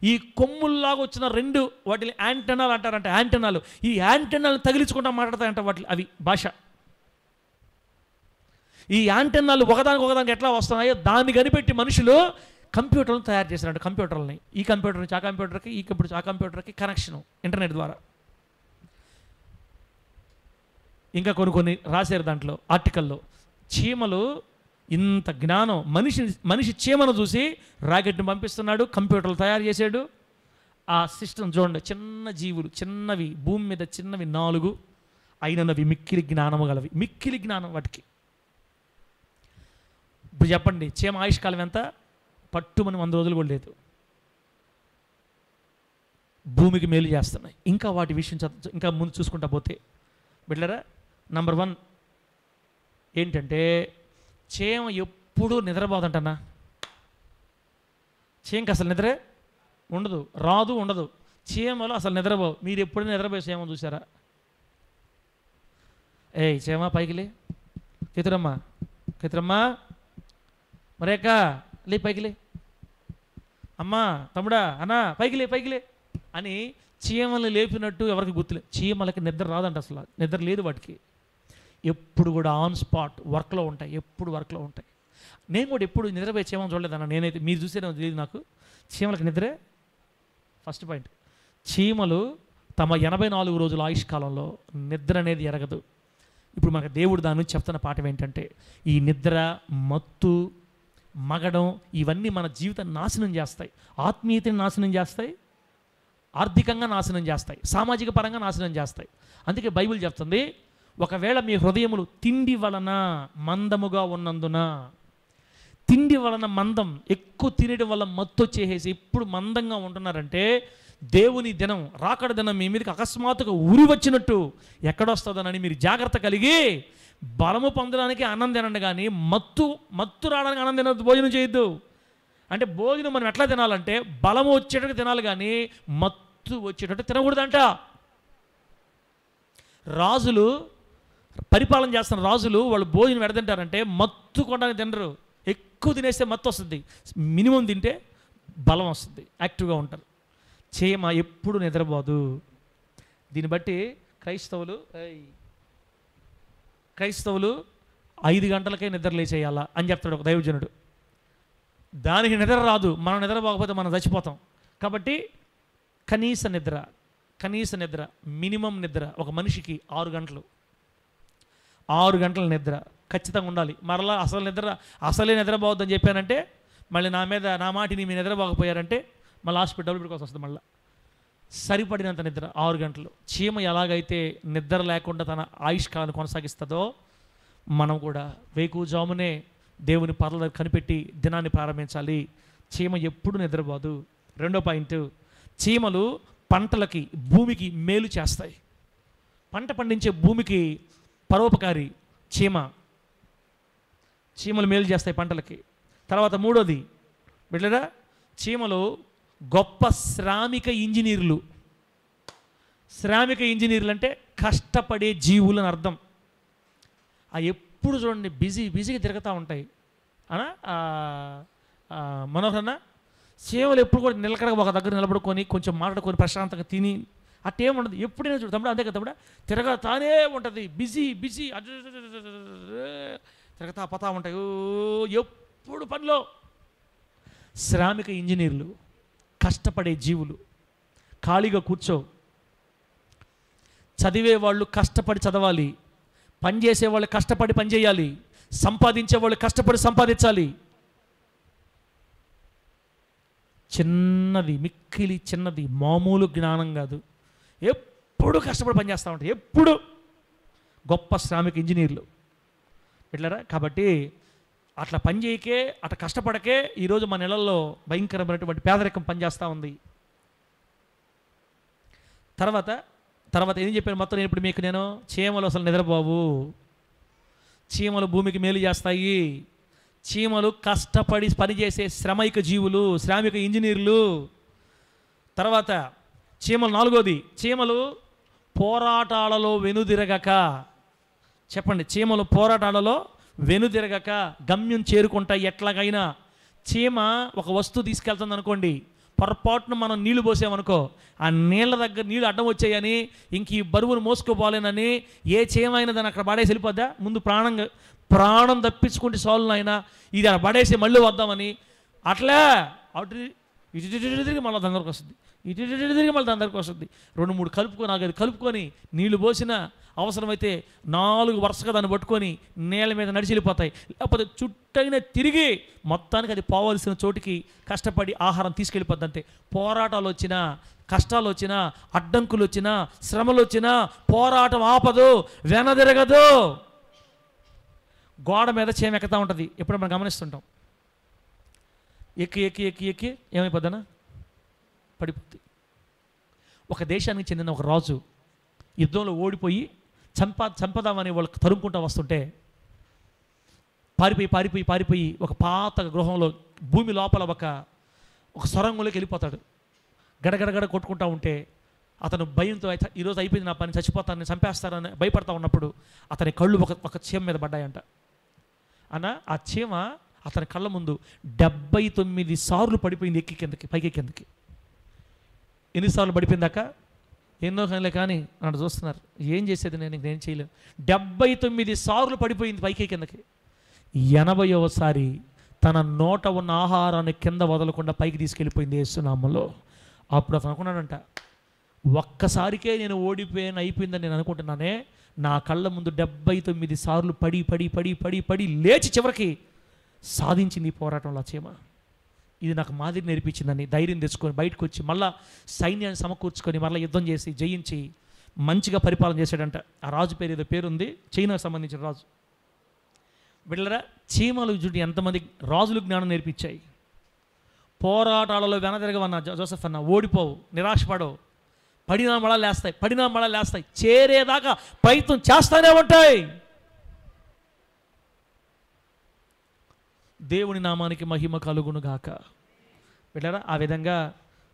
ఈ కొమ్ముల్లాగా వచ్చిన 2 వాటిని యాంటెనాలు అంటారంట. యాంటెనాలు, ఈ యాంటెనాలు తగిలించుకుంటా మాట్లాడతాయంట అవి భాష. ఈ యాంటెనాలు ఒకదానికి ఎట్లా వస్తున్నాయో దాన్ని కనిపెట్టి మనుషులు కంప్యూటర్లను తయారు చేశారంట. కంప్యూటర్లని, ఈ కంప్యూటర్ నుంచి ఆ కంప్యూటర్కి, ఈ కంప్యూటర్ ఆ కంప్యూటర్కి కనెక్షను ఇంటర్నెట్ ద్వారా. ఇంకా కొన్ని రాశారు దాంట్లో ఆర్టికల్లో. చీమలు ఇంత జ్ఞానం, మనిషి చీమను చూసి రాకెట్ని పంపిస్తున్నాడు, కంప్యూటర్లు తయారు చేశాడు. ఆ సిస్టమ్ చూడండి, చిన్న జీవులు, చిన్నవి, భూమి మీద చిన్నవి 4 అయినవి, మిక్కిలి జ్ఞానము గలవి. మిక్కిలి జ్ఞానం వాటికి. ఇప్పుడు చెప్పండి, చీమ ఆయుష్కాలం ఎంత? పట్టుమని 100 రోజులు కూడా లేదు. భూమికి మేలు చేస్తున్నాయి. ఇంకా వాటి విషయం ఇంకా ముందు చూసుకుంటా పోతే బిడ్డలారా, నంబర్ 1 ఏంటంటే చీమ ఎప్పుడూ నిద్రపోదంటన్నా. చీమకి అసలు నిద్రే ఉండదు, ఉండదు. చీమలు అసలు నిద్రపోవు. మీరు ఎప్పుడైనా నిద్రపోయే చీమ చూసారా? ఏయ్ చీమ పైకిలే, కేతురమ్మా మరేక లే, పైకిలే, అమ్మా తమ్ముడా అన్నా పైకిలే అని చీమల్ని లేపినట్టు ఎవరికి గుర్తులేదు. చీమలకి నిద్ర రాదంట, అసలు నిద్ర లేదు వాటికి. ఎప్పుడు కూడా ఆన్ స్పాట్ వర్క్లో ఉంటాయి, ఎప్పుడు వర్క్లో ఉంటాయి. నేను కూడా ఎప్పుడు నిద్రపోయే చీమను చూడలేదన్న. నేనైతే, మీరు చూసేదో తెలియదు నాకు. చీమలకు నిద్రే ఫస్ట్ పాయింట్. చీమలు తమ 84 రోజుల ఆయుష్కాలంలో నిద్ర అనేది ఎరగదు. ఇప్పుడు మనకు దేవుడు దాని నుంచి చెప్తున్న పాఠం ఏంటంటే, ఈ నిద్ర, మత్తు, మగడం ఇవన్నీ మన జీవితాన్ని నాశనం చేస్తాయి. ఆత్మీయతని నాశనం చేస్తాయి, ఆర్థికంగా నాశనం చేస్తాయి, సామాజిక పరంగా నాశనం చేస్తాయి. అందుకే బైబిల్ చెప్తుంది, ఒకవేళ మీ హృదయములు తిండి వలన మందముగా ఉన్నందున, తిండి వలన మందం, ఎక్కువ తినడం వల్ల మత్తు వచ్చేసేసి ఎప్పుడు మందంగా ఉంటున్నారంటే, దేవుని దినం, రాకడ దినం మీ మీదకి అకస్మాత్తుగా ఉరి వచ్చినట్టు ఎక్కడొస్తుందనని మీరు జాగ్రత్త కలిగి బలము పొందడానికి అన్నం తినండి, కానీ మత్తు రావడానికి అన్నం తినద్దు, భోజనం చేయొద్దు. అంటే భోజనం మనం ఎట్లా తినాలంటే బలము వచ్చేటట్టు తినాలి, కానీ మత్తు వచ్చేటట్టు తినకూడదంట. రాజులు, పరిపాలన చేస్తున్న రాజులు, వాళ్ళు భోజనం ఎడతింటారంటే మత్తు కొనడానికి తినరు. ఎక్కువ తినేస్తే మత్తు వస్తుంది, మినిమం తింటే బలం వస్తుంది, యాక్టివ్గా ఉంటారు. చీమ ఎప్పుడు నిద్రపోదు. దీన్ని బట్టి క్రైస్తవులు 5 గంటలకే నిద్ర లేచేయాలా అని చెప్తాడు ఒక దైవజనుడు. దానికి నిద్ర రాదు, మనం నిద్రపోకపోతే మనం చచ్చిపోతాం. కాబట్టి కనీస నిద్ర, మినిమం నిద్ర ఒక మనిషికి 6 గంటలు. 6 గంటల నిద్ర ఖచ్చితంగా ఉండాలి. మరలా అసలే నిద్రపోవద్దని చెప్పానంటే మళ్ళీ నా మాటిని మీ నిద్రపోకపోయారంటే మళ్ళీ హాస్పిటల్ డబ్బులు పెట్టుకోవాల్సి వస్తుంది. మళ్ళీ సరిపడినంత నిద్ర 6 గంటలు. చీమ ఎలాగైతే నిద్ర లేకుండా తన ఆయుష్కాలను కొనసాగిస్తుందో మనం కూడా వేకువజామునే దేవుని పర్ల కనిపెట్టి దినాన్ని ప్రారంభించాలి. చీమ ఎప్పుడు నిద్రపోదు. రెండో పాయింట్, చీమలు పంటలకి భూమికి మేలు చేస్తాయి. పంట పండించే భూమికి పరోపకారి చీమలు మేలు చేస్తాయి పంటలకి. తర్వాత మూడోది బిడ్డరా, చీమలు గొప్ప శ్రామిక ఇంజనీర్లు. శ్రామిక ఇంజనీర్లు అంటే కష్టపడే జీవులు అని అర్థం. ఎప్పుడు చూడండి బిజీగా తిరుగుతూ ఉంటాయి అనా మనోహరన్న. చీమలు ఎప్పుడు కూడా నిలకడగా ఒక దగ్గర నిలబడుకొని కొంచెం మాట్లాడుకొని ప్రశాంతంగా తిని అట్టేముండదు. ఎప్పుడైనా చూడు తమ్ముడు, అంతే కదా తమ్ముడు, తిరగతానే ఉంటుంది. బిజీ తిరగతా పోతా ఉంటాయి ఎప్పుడు పనిలో. శ్రామిక ఇంజనీర్లు, కష్టపడే జీవులు. ఖాళీగా కూర్చో. చదివేవాళ్ళు కష్టపడి చదవాలి, పనిచేసేవాళ్ళు కష్టపడి పనిచేయాలి, సంపాదించేవాళ్ళు కష్టపడి సంపాదించాలి. మిక్కిలి చిన్నది మామూలు జ్ఞానం కాదు. ఎప్పుడు కష్టపడి పనిచేస్తూ ఉంటాయి. ఎప్పుడు గొప్ప శ్రామిక ఇంజనీర్లు ఎట్లరా. కాబట్టి అట్లా పనిచేయకే, అట్లా కష్టపడకే ఈరోజు మన నెలల్లో భయంకరమైనటువంటి పేదరికం పనిచేస్తూ ఉంది. తర్వాత ఏం చెప్పాను మొత్తం నేను ఇప్పుడు మీకు, చీమలు అసలు నిద్రపోవు. చీమలు భూమికి మేలు చేస్తాయి. చీమలు కష్టపడి పనిచేసే శ్రామిక ఇంజనీర్లు. తర్వాత నాలుగోది, చీమలు పోరాటాలలో వెనుదిరగక. చెప్పండి, చీమలు పోరాటాలలో వెనుదిరగక గమ్యం చేరుకుంటాయి ఎట్లాగైనా. చీమ ఒక వస్తువు తీసుకెళ్తుంది అనుకోండి, పొరపాటున మనం నీళ్లు పోసామనుకో, ఆ నీళ్ళ దగ్గర నీళ్ళు అడ్డం వచ్చాయని ఇంక ఈ బరువును మోసుకోపోలేనని ఏ చీమైనా దాన్ని అక్కడ పడేసి వెళ్ళిపోద్దా? ముందు ప్రాణం తప్పించుకుంటే సోళ్ళనైనా ఇది అక్కడ పడేసి మళ్ళీ వద్దామని అట్లా ఇటు తిరిగి మళ్ళీ దాని దగ్గరకు వస్తుంది, దాని దగ్గరకు వస్తుంది. 2-3 కలుపుకొని నీళ్లు పోసిన అవసరమైతే 4 వరుసగా దాన్ని పట్టుకొని నేల మీద నడిచి వెళ్ళిపోతాయి. లేకపోతే చుట్టైనా తిరిగి మొత్తానికి అది పోవాల్సిన చోటికి కష్టపడి ఆహారం తీసుకెళ్ళిపోద్ది. అంతే. పోరాటాలు వచ్చినా, కష్టాలు వచ్చినా, అడ్డంకులు వచ్చినా, శ్రమలు వచ్చినా పోరాటం ఆపదు, వెనదిరగదు. గోడ మీద చీమ ఎక్కుతూ ఉంటుంది, ఎప్పుడు మనం గమనిస్తుంటాం. ఎక్కి ఏమైపోద్దనా పడిపోద్ది. ఒక దేశానికి చెందిన ఒక రాజు యుద్ధంలో ఓడిపోయి చంపదామని వాళ్ళకి తరుముకుంటూ వస్తుంటే పారిపోయి ఒక పాత గృహంలో భూమి లోపల ఒక సొరంగంలోకి వెళ్ళిపోతాడు. గడగడగడ కొట్టుకుంటూ ఉంటే అతను భయంతో ఈరోజు అయిపోయింది నా పని, చచ్చిపోతానని, చంపేస్తారని భయపడతా ఉన్నప్పుడు అతని కళ్ళు ఒక చీమ మీద పడ్డాయంట. ఆ చీమ అతని కళ్ళ ముందు 79 సార్లు పడిపోయింది పైకి కిందకి. ఎన్నిసార్లు పడిపోయిందాక ఎన్నో కానీ నన్ను చూస్తున్నారు, ఏం చేసేది నేను చేయలేను. 79 సార్లు పడిపోయింది పైకి కిందకి. 80వసారి తన నోట ఉన్న ఆహారాన్ని కింద వదలకుండా పైకి తీసుకెళ్ళిపోయింది యేసునామములో. అప్పుడు అతను అనుకున్నాడంట, ఒక్కసారికే నేను ఓడిపోయాను, అయిపోయిందని నేను అనుకుంటున్నానే, నా కళ్ళ ముందు 79 సార్లు పడి లేచి చివరికి సాధించింది ఈ పోరాటంలో చీమ. ఇది నాకు మాదిరి నేర్పించిందని ధైర్యం తెచ్చుకొని బయటకు వచ్చి మళ్ళా సైన్యాన్ని సమకూర్చుకొని మళ్ళీ యుద్ధం చేసి జయించి మంచిగా పరిపాలన చేశాడంట. ఆ రాజు పేరు ఏదో పేరుంది, చైనాకు సంబంధించిన రాజు. బిడ్డలారా, చీమలు చూడు ఎంతమంది రాజులు జ్ఞానం నేర్పించాయి. పోరాటాలలో వెనదిరగవన్న జోసెఫ్ అన్న, ఓడిపోవు, నిరాశపడవు, పడినా మళ్ళా లేస్తాయి, చేరేదాకా ప్రయత్నం చేస్తూనే ఉంటాయి. దేవుని నామానికి మహిమ కలుగును గాక. బిడ్డలారా, ఆ విధంగా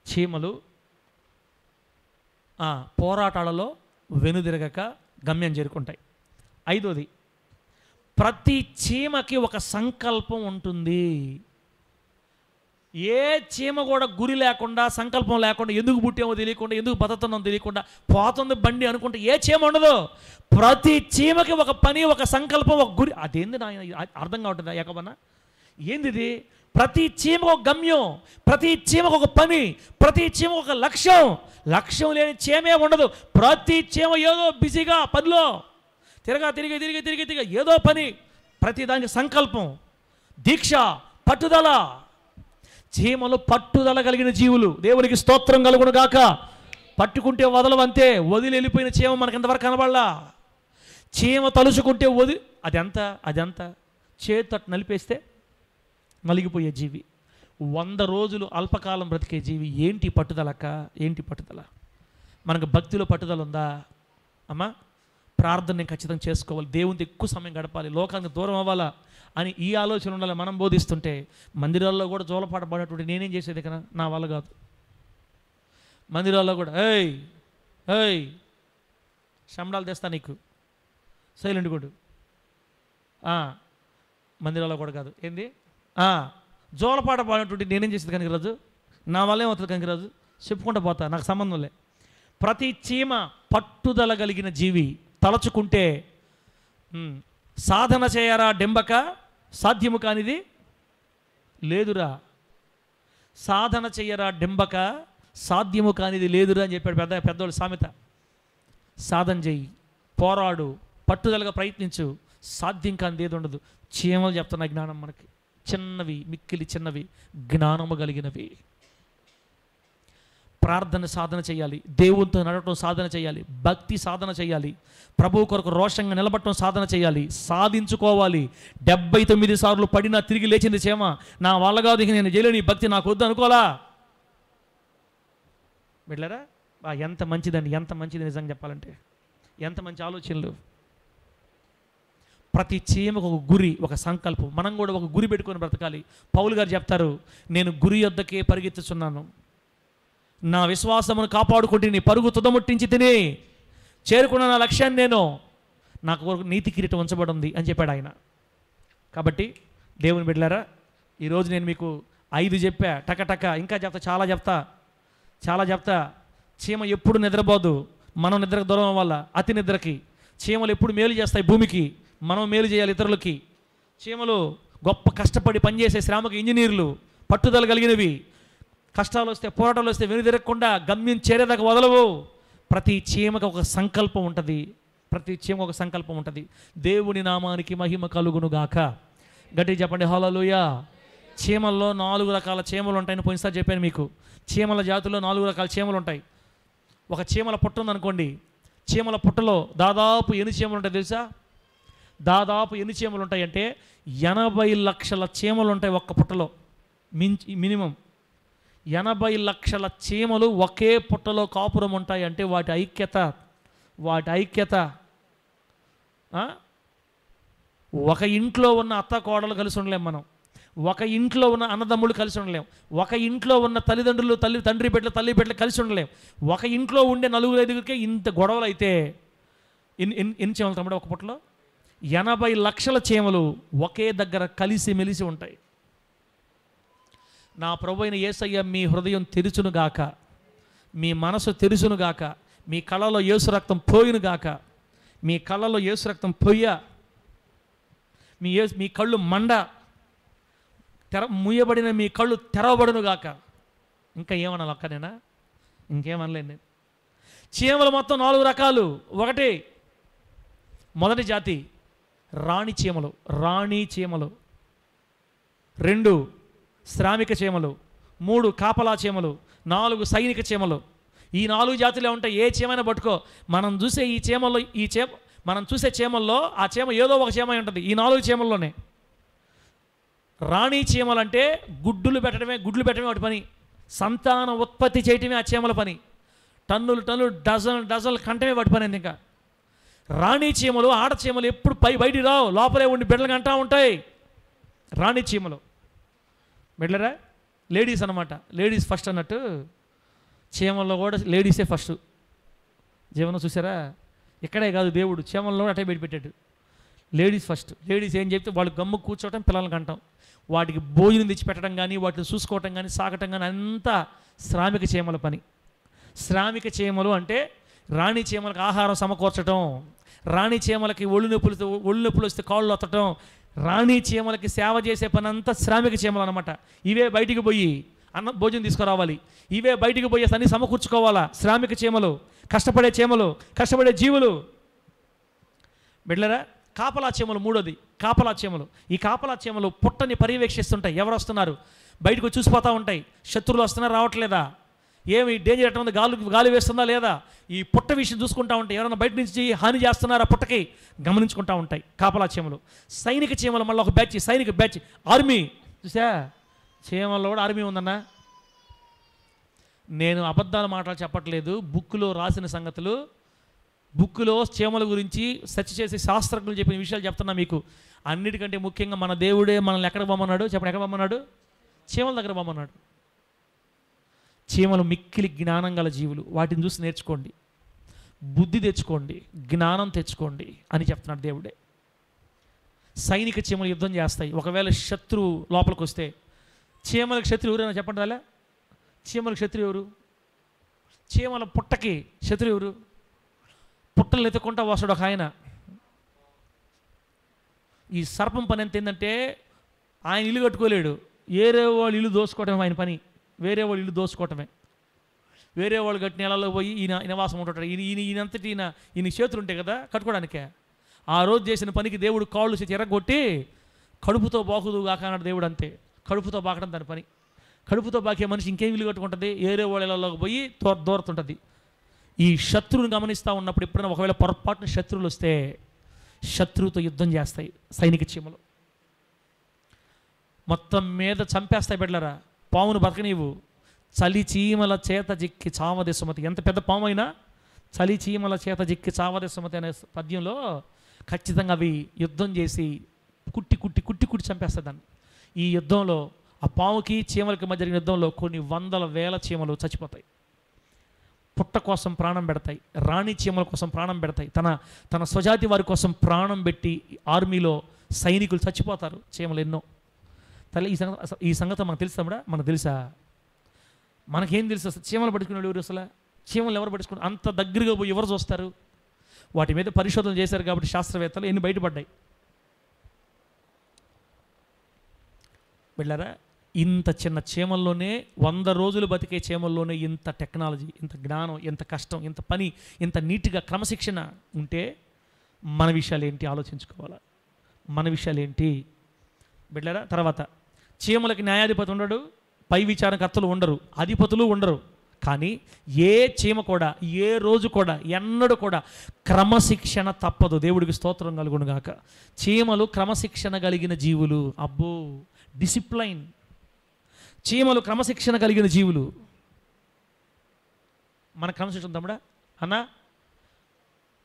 చీమలు పోరాటాలలో వెనుదిరగక గమ్యం చేరుకుంటాయి. 5వది, ప్రతి చీమకి ఒక సంకల్పం ఉంటుంది. ఏ చీమ కూడా గురి లేకుండా, సంకల్పం లేకుండా, ఎందుకు పుట్టామో తెలియకుండా, ఎందుకు బతుకుతున్నామో తెలియకుండా పోతుంది బండి అనుకుంటే ఏ చీమ ఉండదు. ప్రతి చీమకి ఒక పని, ఒక సంకల్పం, ఒక గురి. అదేంది నా అర్థం కావట్లేదా యాకోబన్న? ఏంది? ప్రతి చీమకు ఒక గమ్యం, ప్రతి చీమకు ఒక పని, ప్రతి చీమకు ఒక లక్ష్యం. లక్ష్యం లేని చీమే ఉండదు. ప్రతి చీమ ఏదో బిజీగా పనిలో తిరిగి ఏదో పని, ప్రతిదానికి సంకల్పం, దీక్ష, పట్టుదల. చీమలు పట్టుదల కలిగిన జీవులు. దేవునికి స్తోత్రం కలుగును గాక. పట్టుకుంటే వదలవంతే. వదిలి వెళ్ళిపోయిన చీమ మనకి ఇంతవరకు కనబడలా. చీమ తలుచుకుంటే అదంతా చేతి నలిపేస్తే నలిగిపోయే జీవి. 100 రోజులు అల్పకాలం బ్రతికే జీవి. ఏంటి పట్టుదలక్క? ఏంటి పట్టుదల? మనకు భక్తిలో పట్టుదల ఉందా అమ్మా? ప్రార్థన నేను ఖచ్చితంగా చేసుకోవాలి, దేవునితో ఎక్కువ సమయం గడపాలి, లోకానికి దూరం అవ్వాలా అని ఈ ఆలోచన ఉండాలి. మనం బోధిస్తుంటే మందిరాల్లో కూడా జోలపాట పడినటువంటి నేనేం చేసేది కదా, నా వల్ల కాదు. మందిరాల్లో కూడా ఏయ్ శంబడాలు తెస్తా నీకు, సైలెంట్ కూడా. మందిరాల్లో కూడా కాదు. ఏంది జోలపాట పాడినటువంటి నేనేం చేసేది కనికరాజు, నా వల్ల ఏమవుతుంది కనికరాజు, చెప్పుకుంటూ పోతా, నాకు సంబంధం లే. ప్రతి చీమ పట్టుదల కలిగిన జీవి. తలచుకుంటే సాధన చేయరా డెంబక, సాధ్యము కానిది లేదురా. సాధన చెయ్యరా డెంబక, సాధ్యము కానిది లేదురా అని చెప్పాడు పెద్దోళ్ళు సామెత. సాధన చెయ్యి, పోరాడు, పట్టుదలగా ప్రయత్నించు, సాధ్యం కానిది ఏది ఉండదు. చీమలు చెప్తున్న జ్ఞానం మనకి చిన్నవి, మిక్కిలి చిన్నవి, జ్ఞానము కలిగినవి. ప్రార్థన సాధన చేయాలి, దేవునితో నడవటం సాధన చేయాలి, భక్తి సాధన చేయాలి, ప్రభువు కొరకు రోషంగా నిలబడటం సాధన చేయాలి, సాధించుకోవాలి. 79 సార్లు పడినా తిరిగి లేచింది చీమ. నా వల్ల కాదు, నేను చేయలేని భక్తి నాకు వద్దు అనుకోలా. బిడ్డలారా, ఎంత మంచిదండి, ఎంత మంచిది నిజంగా చెప్పాలంటే, ఎంత మంచి ఆలోచనలు. ప్రతి చీమకు ఒక గురి, ఒక సంకల్పం. మనం కూడా ఒక గురి పెట్టుకొని బ్రతకాలి. పౌలు గారు చెప్తారు, నేను గురి యొద్దకే పరిగెత్తుచున్నాను, నా విశ్వాసమును కాపాడుకుంటుని, పరుగు తుదముట్టించి తిని చేరుకున్న నా లక్ష్యాన్ని నేను, నాకు నీతి కిరీటం ఉంచబడి ఉంది అని చెప్పాడు ఆయన. కాబట్టి దేవుని బిడ్డలారా, ఈరోజు నేను మీకు 5 చెప్పా, టక ఇంకా చెప్తా, చాలా చెప్తా. చీమ ఎప్పుడు నిద్రపోదు, మనం నిద్రకు దూరం వల్ల అతి నిద్రకి. చీమలు ఎప్పుడు మేలు చేస్తాయి భూమికి, మనం మేలు చేయాలి ఇతరులకి. చీమలు గొప్ప కష్టపడి పనిచేసే శ్రామకు ఇంజనీర్లు, పట్టుదల కలిగినవి. కష్టాలు వస్తే, పోరాటాలు వస్తే వెనుదిరగకుండా గమ్యం చేరేదాకా వదలవు. ప్రతి చీమకు ఒక సంకల్పం ఉంటుంది. దేవుని నామానికి మహిమ కలుగును గాక. గట్టిగా చెప్పండి హల్లెలూయా. చీమల్లో 4 రకాల చీమలు ఉంటాయని పోయినసారి చెప్పాను మీకు. చీమల జాతుల్లో 4 రకాల చీమలు ఉంటాయి. ఒక చీమల పుట్ట ఉందనుకోండి, చీమల పుట్టలో దాదాపు ఎన్ని చీమలు ఉంటాయి తెలుసా? దాదాపు ఎన్ని చీమలు ఉంటాయంటే 80 లక్షల చీమలు ఉంటాయి ఒక్క పుట్టలో. మినిమం 80 లక్షల చీమలు ఒకే పుట్టలో కాపురం ఉంటాయి. అంటే వాటి ఐక్యత ఒక ఇంట్లో ఉన్న అత్త కోడలు కలిసి ఉండలేం మనం, ఒక ఇంట్లో ఉన్న అన్నదమ్ములు కలిసి ఉండలేం, ఒక ఇంట్లో ఉన్న తల్లిదండ్రులు తండ్రి బిడ్డలు కలిసి ఉండలేం. ఒక ఇంట్లో ఉండే 4-5కే ఇంత గొడవలు అయితే ఎన్ని చీమలు తమ్ముడు ఒక పుట్టలో? 80 లక్షల చీమలు ఒకే దగ్గర కలిసి మెలిసి ఉంటాయి. నా ప్రభువైన యేసయ్య మీ హృదయం తెరుచునుగాక, మీ మనసు తెరుచునుగాక, మీ కళ్ళలో యేసు రక్తం పోయినుగాక, మీ కళ్ళలో యేసు రక్తం మీ కళ్ళు మండ మూయబడిన మీ కళ్ళు తెరవబడునుగాక. ఇంకా ఏమన్నా అక్కనేనా? ఇంకేమనలేదు నేను. చీమలు మొత్తం 4 రకాలు. 1 మొదటి జాతి రాణి చీమలు, 2 శ్రామిక చీమలు, 3 కాపలా చీమలు, 4 సైనిక చీమలు. ఈ 4 జాతులే ఉంటాయి. ఏ చీమైనా పట్టుకో. మనం చూసే చీమల్లో ఆ చీమ ఏదో ఒక చీమ ఉంటుంది. ఈ 4 చీమల్లోనే. రాణి చీమలు అంటే గుడ్లు పెట్టడమే వాటి పని. సంతాన ఉత్పత్తి చేయటమే ఆ చీమల పని. టన్నులు డజన్లు కంటమే వాటి పని. ఇంకా రాణి చీమలు, ఆడ చీమలు ఎప్పుడు బయటికి రావు, లోపలే ఉండి బిడ్డలు కంటా ఉంటాయి. రాణి చీమలు బిడ్డలరా, లేడీస్ అన్నమాట. లేడీస్ ఫస్ట్ అన్నట్టు చీమల్లో కూడా లేడీసే ఫస్ట్. జీవనం చూసారా? ఇక్కడే కాదు, దేవుడు చీమల్లో అటే పెట్టాడు. Ladies first. లేడీస్ ఏం చెప్తే వాళ్ళు గమ్ము కూర్చోవటం, పిల్లల్ని కంటాం, వాటికి భోజనం తెచ్చి పెట్టడం కానీ, వాటిని చూసుకోవటం కానీ, సాగటం కానీ అంతా శ్రామిక చీమల పని. శ్రామిక చీమలు అంటే రాణి చీమలకు ఆహారం సమకూర్చడం, రాణి చీమలకి ఒళ్ళు నొప్పులు వస్తే కాళ్ళు ఒత్తటం, రాణి చీమలకి సేవ చేసే పని అంతా శ్రామిక చీమలు అనమాట. ఇవే బయటికి పోయి భోజనం తీసుకురావాలి, ఇవే బయటికి పోయి అన్ని సమకూర్చుకోవాలా. శ్రామిక చీమలు, కష్టపడే జీవులు. బిడ్డలారా, కాపలా చీమలు మూడోది, కాపలా చీమలు. ఈ కాపలా చీమలు పుట్టని పర్యవేక్షిస్తుంటాయి. ఎవరు వస్తున్నారు బయటకు చూసిపోతూ ఉంటాయి. శత్రువులు వస్తున్నారు, రావట్లేదా, ఏమి డేంజర్ ఎట్లా ఉంది, గాలి వేస్తుందా లేదా, ఈ పుట్ట విషయం చూసుకుంటూ ఉంటాయి. ఎవరైనా బయట నుంచి హాని చేస్తున్నారా పుట్టకి గమనించుకుంటూ ఉంటాయి కాపలా చీమలు. సైనిక చీమలు మళ్ళీ ఒక బ్యాచ్, సైనిక బ్యాచ్, ఆర్మీ. చూసా, చీమల్లో కూడా ఆర్మీ ఉందన్నా. నేను అబద్ధాల మాటలు చెప్పట్లేదు, బుక్లో రాసిన సంగతులు, బుక్లో చీమల గురించి సెర్చ్ చేసి శాస్త్రజ్ఞులు చెప్పిన విషయాలు చెప్తున్నా మీకు. అన్నిటికంటే ముఖ్యంగా మన దేవుడే మనల్ని ఎక్కడికి పొమ్మన్నాడు చెప్పండి, ఎక్కడ పొమ్మన్నాడు? చీమల దగ్గర పొమ్మన్నాడు. చీమలు మిక్కిలి జ్ఞానం గల జీవులు, వాటిని చూసి నేర్చుకోండి, బుద్ధి తెచ్చుకోండి, జ్ఞానం తెచ్చుకోండి అని చెప్తున్నాడు దేవుడే. సైనిక చీమలు యుద్ధం చేస్తాయి. ఒకవేళ శత్రువు లోపలికి వస్తే, చీమలకు శత్రువు ఎవరైనా చెప్పండి అలా, చీమలకు శత్రువు ఎవరు? చీమల పుట్టకి శత్రువు ఎవరు? పుట్టలు ఎత్తుకుంటా వస్తాడు ఒక ఆయన. ఈ సర్పం పని ఎంత ఏంటంటే, ఆయన ఇల్లు కట్టుకోలేడు, వేరే వాళ్ళు ఇల్లు దోసుకోవటమే ఆయన పని, వేరే వాళ్ళు ఇల్లు దోసుకోవటమే. వేరే వాళ్ళు కట్టిన నెలలో పోయి ఈయన నివాసం ఉంటుంటాడు. ఈయనంతటి ఈయన చేతులు ఉంటాయి కదా కట్టుకోవడానికే. ఆ రోజు చేసిన పనికి దేవుడు కాళ్ళు చేసి ఎరగొట్టి కడుపుతో బాకుదు కాక అన్నాడు దేవుడు. అంతే, కడుపుతో బాకడం దాని పని. కడుపుతో బాకే మనిషి ఇంకేం ఇల్లు కట్టుకుంటుంది? వేరే వాళ్ళ ఇళ్ళలోకి పోయి దూరతుంటుంది. ఈ శత్రువుని గమనిస్తూ ఉన్నప్పుడు ఎప్పుడైనా ఒకవేళ పొరపాటున శత్రువులు వస్తే శత్రువుతో యుద్ధం చేస్తాయి సైనిక చీమలు. మొత్తం మీద చంపేస్తాయి బిడ్డలారా. పామును బతకనీవు. చలి చీమల చేత జిక్కి చావదే సుమతి. ఎంత పెద్ద పాము అయినా చలి చీమల చేత జిక్కి చావదే సుమతి అనే పద్యంలో ఖచ్చితంగా అవి యుద్ధం చేసి కుట్టి కుట్టి కుట్టి కుట్టి చంపేస్తాయి దాన్ని. ఈ యుద్ధంలో ఆ పాముకి చీమలకి మధ్య జరిగిన యుద్ధంలో కొన్ని వందల వేల చీమలు చచ్చిపోతాయి. పుట్ట కోసం ప్రాణం పెడతాయి, రాణి చీమల కోసం ప్రాణం పెడతాయి, తన స్వజాతి వారి కోసం ప్రాణం పెట్టి ఆర్మీలో సైనికులు చచ్చిపోతారు చీమలు ఎన్నో. తల్లి, ఈ సంగతి మనకు తెలుసా? మనకు తెలుసా? మనకేం తెలుసు అసలు? చీమలు పట్టుకునే ఎవరు అసలు? చీమలు ఎవరు పట్టుకున్నారు? అంత దగ్గరగా పోయి ఎవరు చూస్తారు? వాటి మీద పరిశోధన చేశారు కాబట్టి శాస్త్రవేత్తలు ఎన్ని బయటపడ్డాయి బిళ్ళారా. ఇంత చిన్న చీమల్లోనే 100 రోజులు బతికే చీమల్లోనే ఇంత టెక్నాలజీ, ఇంత జ్ఞానం, ఇంత కష్టం, ఇంత పని, ఇంత నీట్గా క్రమశిక్షణ ఉంటే మన విషయాలు ఏంటి ఆలోచించుకోవాలా. మన విషయాలు ఏంటి బిడ్డలారా? తర్వాత చీమలకి న్యాయాధిపతి ఉండడు, పై విచారణకర్తలు ఉండరు, అధిపతులు ఉండరు. కానీ ఏ చీమ కూడా ఏ రోజు కూడా ఎన్నడూ కూడా క్రమశిక్షణ తప్పదు. దేవుడికి స్తోత్రం కలుగును గాక. చీమలు క్రమశిక్షణ కలిగిన జీవులు. అబ్బో, డిసిప్లైన్. చీమలు క్రమశిక్షణ కలిగిన జీవులు. మన క్రమశిక్షణ తమ్ముడా అన్న,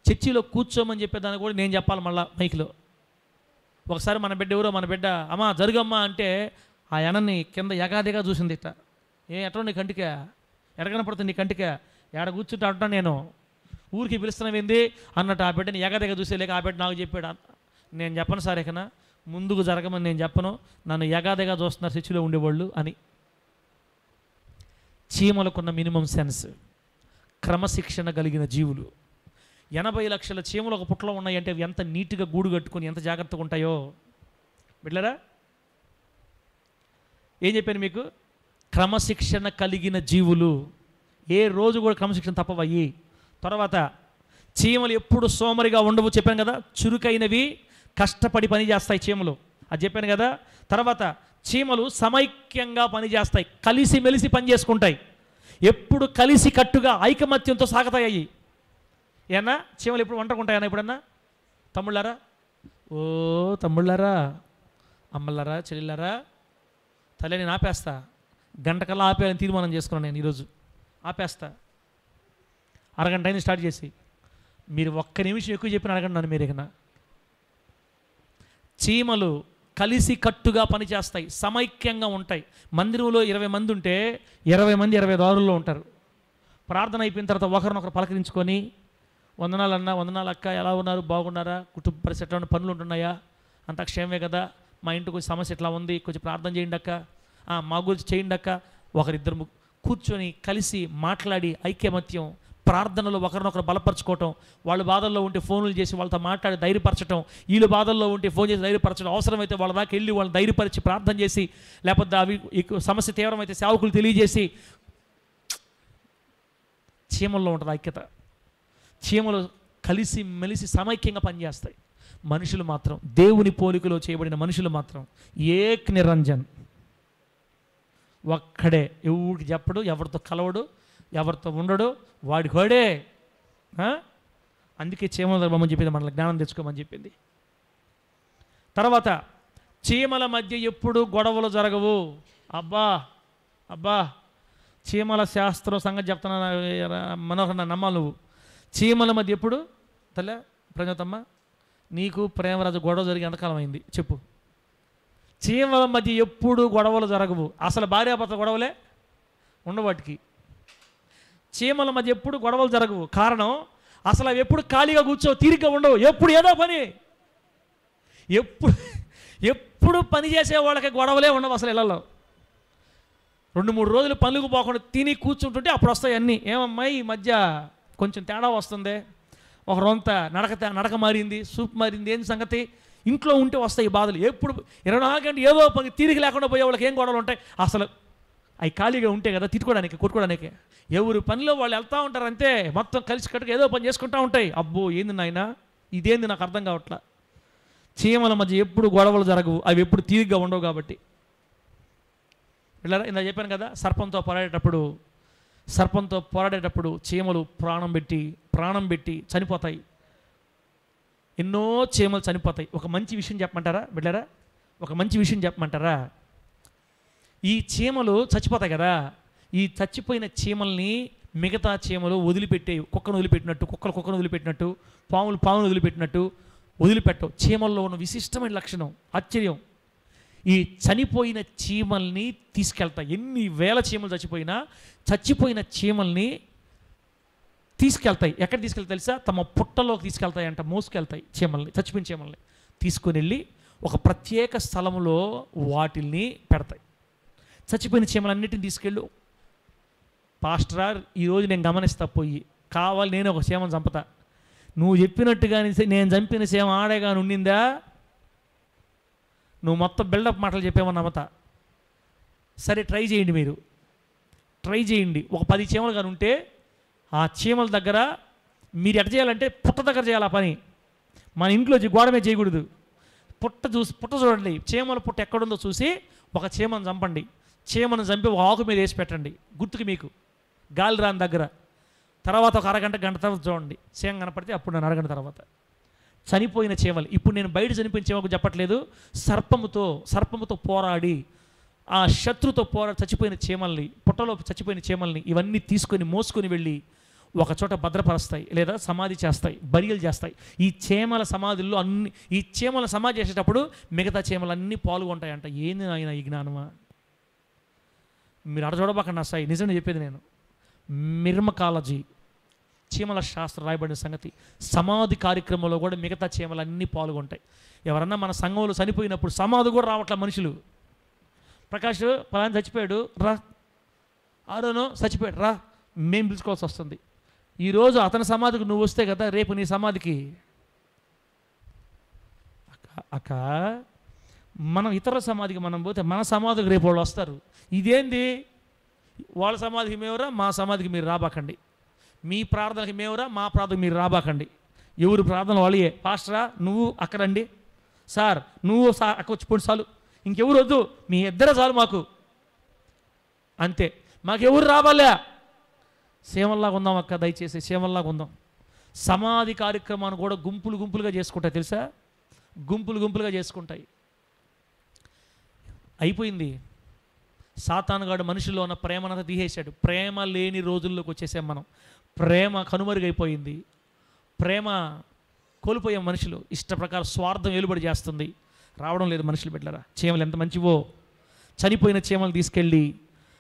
చర్చిలో కూర్చోమని చెప్పేదాన్ని కూడా నేను చెప్పాలి మళ్ళా మైక్లో. ఒకసారి మన బిడ్డ ఎవరో, మన బిడ్డ అమ్మా జరుగమ్మా అంటే ఆ ఎనని కింద ఎగాదిగా చూసింది. ఇట్ట ఎట్లా నీ కంటికే ఎడగనపడుతుంది, నీ కంటికే ఎడ కూర్చుంటే అంటున్నా నేను ఊరికి పిలుస్తున్నావేంది అన్నట్టు ఆ బిడ్డని ఎగాదిగా చూసేలేక ఆ బిడ్డ నాకు చెప్పాడు. నేను చెప్పను సార్, ఇకన ముందుకు జరగమని నేను చెప్పను, నన్ను ఎగాదిగా చూస్తున్నారు చర్చిలో ఉండేవాళ్ళు అని. చీమలకున్న మినిమం సెన్స్, క్రమశిక్షణ కలిగిన జీవులు. 80 లక్షల చీమలు ఒక పుట్టలో ఉన్నాయంటే ఎంత నీట్గా గూడు కట్టుకొని ఎంత జాగ్రత్తగా ఉంటాయో బిడ్డలారా. ఏం చెప్పాను మీకు? క్రమశిక్షణ కలిగిన జీవులు. ఏ రోజు కూడా క్రమశిక్షణ తప్పవయ్యి. తర్వాత చీమలు ఎప్పుడు సోమరిగా ఉండవు చెప్పాను కదా. చురుకైనవి, కష్టపడి పని చేస్తాయి చీమలు, అది చెప్పాను కదా. తర్వాత చీమలు సమైక్యంగా పనిచేస్తాయి, కలిసిమెలిసి పని చేసుకుంటాయి, ఎప్పుడు కలిసి కట్టుగా ఐకమత్యంతో సాగుతాయి. ఏనా చీమలు ఎప్పుడు వంటకుంటాయన్నా ఎప్పుడన్నా? తమ్ముళ్ళారా, ఓ తమ్ముళ్ళారా, అమ్మలారా, చెల్లిలారా, తల్లి నేను ఆపేస్తా, గంటకల్లా ఆపేయాలని తీర్మానం చేసుకున్నాను నేను ఈరోజు. ఆపేస్తా, అరగంట అయింది స్టార్ట్ చేసి. మీరు ఒక్క నిమిషం ఎక్కువ చెప్పిన అడగండి నన్ను మీరు. ఇక చీమలు కలిసి కట్టుగా పనిచేస్తాయి, సమైక్యంగా ఉంటాయి. మందిరంలో 20 మంది ఉంటే 20 మంది 20 దారుల్లో ఉంటారు. ప్రార్థన అయిపోయిన తర్వాత ఒకరినొకరు పలకరించుకొని, వందనాలు అన్న, వందనాలు అక్క, ఎలా ఉన్నారు, బాగున్నారా, కుటుంబ పరిస్థితి ఎట్లా, పనులు ఉంటున్నాయా, అంత క్షేమే కదా, మా ఇంటికి కొంచెం సమస్య ఎట్లా ఉంది, కొంచెం ప్రార్థన చేయండి అక్క, మా గురించి చేయండి అక్క. ఒకరిద్దరు కూర్చొని కలిసి మాట్లాడి ఐక్యమత్యం, ప్రార్థనలో ఒకరినొకరు బలపరచుకోవటం, వాళ్ళు బాధల్లో ఉంటే ఫోన్లు చేసి వాళ్ళతో మాట్లాడి ధైర్యపరచడం, వీళ్ళు బాధల్లో ఉంటే ఫోన్ చేసి ధైర్యపరచడం, అవసరమైతే వాళ్ళ దాకా వెళ్ళి వాళ్ళని ధైర్యపరిచి ప్రార్థన చేసి, లేకపోతే అవి సమస్య తీవ్రమైతే సేవకులు తెలియజేసి. చీమల్లో ఉంటుంది ఐక్యత. చీమలు కలిసి మెలిసి సమైక్యంగా పనిచేస్తాయి. మనుషులు మాత్రం, దేవుని పోలికలో చేయబడిన మనుషులు మాత్రం ఏక్ నిరంజన్, ఒక్కడే, ఎవరికి చెప్పడు, ఎవరితో కలవడు, ఎవరితో ఉండడు, వాడికి వాడే. అందుకే చీమల ధర్మని చెప్పింది, మనల్ని జ్ఞానం తెచ్చుకోమని చెప్పింది. తర్వాత చీమల మధ్య ఎప్పుడు గొడవలు జరగవు. అబ్బా అబ్బా, చీమల శాస్త్రం సంగతి చెప్తున్నా మనోహర్, నమ్మాలి నువ్వు. చీమల మధ్య ఎప్పుడు తల్లి ప్రజాతమ్మ నీకు ప్రేమరాజు గొడవ జరిగి ఎంతకాలం అయింది చెప్పు? చీమల మధ్య ఎప్పుడు గొడవలు జరగవు. అసలు భార్యాభర్త గొడవలే ఉండవాటికి. చీమల మధ్య ఎప్పుడు గొడవలు జరగవు. కారణం అసలు అవి ఎప్పుడు ఖాళీగా కూర్చో, తీరిగ్గా ఉండవు, ఎప్పుడు ఏదో పని. ఎప్పుడు పని చేసే వాళ్ళకి గొడవలే ఉండవు అసలు. ఇళ్లలో 2-3 రోజులు పనులకు పోకుండా తిని కూర్చుంటుంటే అప్పుడు వస్తాయి అన్నీ. ఏమమ్మా ఈ మధ్య కొంచెం తేడా వస్తుంది, ఒక రొంత నడక మారింది, సూప్ మారింది, ఏంటి సంగతి? ఇంట్లో ఉంటే వస్తాయి బాధలు. ఎప్పుడు 24 గంటలు ఏదో పని తీరిక లేకుండా పోయే వాళ్ళకి ఏం గొడవలు ఉంటాయి అసలు? అవి ఖాళీగా ఉంటే కదా తిట్టుకోవడానికి, కొట్టుకోవడానికి. ఎవరు పనిలో వాళ్ళు వెళ్తూ ఉంటారు అంతే, మొత్తం కలిసి కట్టుకు ఏదో పని చేసుకుంటూ ఉంటాయి. అబ్బో ఏంది నాయన, ఇదేంది నాకు అర్థం కావట్లా. చీమల మధ్య ఎప్పుడు గొడవలు జరగవు, అవి ఎప్పుడు తీరిగ్గా ఉండవు. కాబట్టి ఇలా చెప్పాను కదా, సర్పంతో పోరాడేటప్పుడు చీమలు ప్రాణం పెట్టి చనిపోతాయి. ఎన్నో చీమలు చనిపోతాయి. ఒక మంచి విషయం చెప్పమంటారా బిడ్డరా? ఒక మంచి విషయం చెప్పమంటారా? ఈ చీమలు చచ్చిపోతాయి కదా, ఈ చచ్చిపోయిన చీమల్ని మిగతా చీమలు వదిలిపెట్టే, కుక్కను వదిలిపెట్టినట్టు, పామును వదిలిపెట్టినట్టు వదిలిపెట్టవు. చీమల్లో ఉన్న విశిష్టమైన లక్షణం, ఆశ్చర్యం. ఈ చనిపోయిన చీమల్ని తీసుకెళ్తాయి. ఎన్ని వేల చీమలు చచ్చిపోయిన చీమల్ని తీసుకెళ్తాయి. ఎక్కడ తీసుకెళ్తాయి తెలుసా? తమ పుట్టలోకి తీసుకెళ్తాయి అంట, మోసుకెళ్తాయి చచ్చిపోయిన చీమల్ని తీసుకొని వెళ్ళి ఒక ప్రత్యేక స్థలంలో వాటిల్ని పెడతాయి. చచ్చిపోయిన చీమలన్నిటిని తీసుకెళ్ళు. పాస్టరా ఈరోజు నేను గమనిస్తా, పోయి కావాలి నేను ఒక చీమను చంపుతా, నువ్వు చెప్పినట్టుగా నేను చంపిన చీమ ఆడేగాని ఉండిందా, నువ్వు మొత్తం బిల్డప్ మాటలు చెప్పేమని నమ్మతా. సరే ట్రై చేయండి. ఒక 10 చీమలు కానీ ఉంటే ఆ చీమల దగ్గర మీరు ఎట్ట చేయాలంటే పుట్ట దగ్గర చేయాలి ఆ పని. మన ఇంట్లో గోడ మీద చేయకూడదు. పుట్ట చూడండి, చీమల పుట్ట ఎక్కడుందో చూసి ఒక చీమను చంపండి. చీమను చంపి ఒక ఆకు మీద వేసి పెట్టండి, గుర్తుకి మీకు, గాలి రాని దగ్గర. తర్వాత ఒక గంట తర్వాత చూడండి, చీమ కనపడితే అప్పుడు నేను అరగంట తర్వాత చనిపోయిన చీమలు. ఇప్పుడు నేను బయట చనిపోయిన చీమకు చెప్పట్లేదు, సర్పముతో పోరాడి ఆ శత్రుతో పోరాడి చచ్చిపోయిన చీమల్ని, పుట్టలో చచ్చిపోయిన చీమల్ని ఇవన్నీ తీసుకొని మోసుకొని వెళ్ళి ఒక చోట భద్రపరుస్తాయి, లేదా సమాధి చేస్తాయి, బరియలు చేస్తాయి. ఈ చీమల సమాధుల్లో ఈ చీమల సమాధి చేసేటప్పుడు మిగతా చీమలన్నీ పాల్గొంటాయంట. ఏంది ఆయన ఈ జ్ఞానమా? మీరు అడ చూడబాకండి నా సాయి, నిజంగా చెప్పేది నేను. మిర్మకాలజీ, చీమల శాస్త్రం రాయబడిన సంగతి. సమాధి కార్యక్రమంలో కూడా మిగతా చీమలన్నీ పాల్గొంటాయి. ఎవరన్నా మన సంఘంలో చనిపోయినప్పుడు సమాధి కూడా రావట్లే మనుషులు. ప్రకాష్ పలానా చచ్చిపోయాడు రా, ఆరోనో చచ్చిపోయాడు రా, మేము పిలుచుకోవాల్సి వస్తుంది. ఈరోజు అతని సమాధికి నువ్వు వస్తే కదా రేపు నీ సమాధికి. అక్క మనం ఇతర సమాధికి మనం పోతే మన సమాధికి రేపు వాళ్ళు వస్తారు. ఇదేంది, వాళ్ళ సమాధికి మేమురా, మా సమాధికి మీరు రాబాకండి, మీ ప్రార్థనకి మేమురా, మా ప్రార్థనకి మీరు రాబాకండి. ఎవరు ప్రార్థన వాళ్ళే. పాస్టరా నువ్వు అక్కడండి, సార్ నువ్వు అక్క వచ్చి పోండి చాలు, ఇంకెవరు వద్దు, మీ ఇద్దరే చాలు మాకు, అంతే, మాకెవరు రావాలే. సేవల్లాగా ఉందాం అక్క, దయచేసి సేవల్లాగా ఉందాం. సమాధి కార్యక్రమాన్ని కూడా గుంపులుగా చేసుకుంటాయి తెలుసా, గుంపులుగా చేసుకుంటాయి. అయిపోయింది. సాతానుగాడు మనుషుల్లో ఉన్న ప్రేమనంతా తీసేశాడు. ప్రేమ లేని రోజుల్లోకి వచ్చేసాం మనం. ప్రేమ కనుమరుగైపోయింది, ప్రేమ కోల్పోయాం. మనుషులు ఇష్ట ప్రకారం స్వార్థం వెలుబడి చేస్తుంది, రావడం లేదు మనుషులు. బిడ్డలారా, చీమలు ఎంత మంచివో. చనిపోయిన చీమలు తీసుకెళ్ళి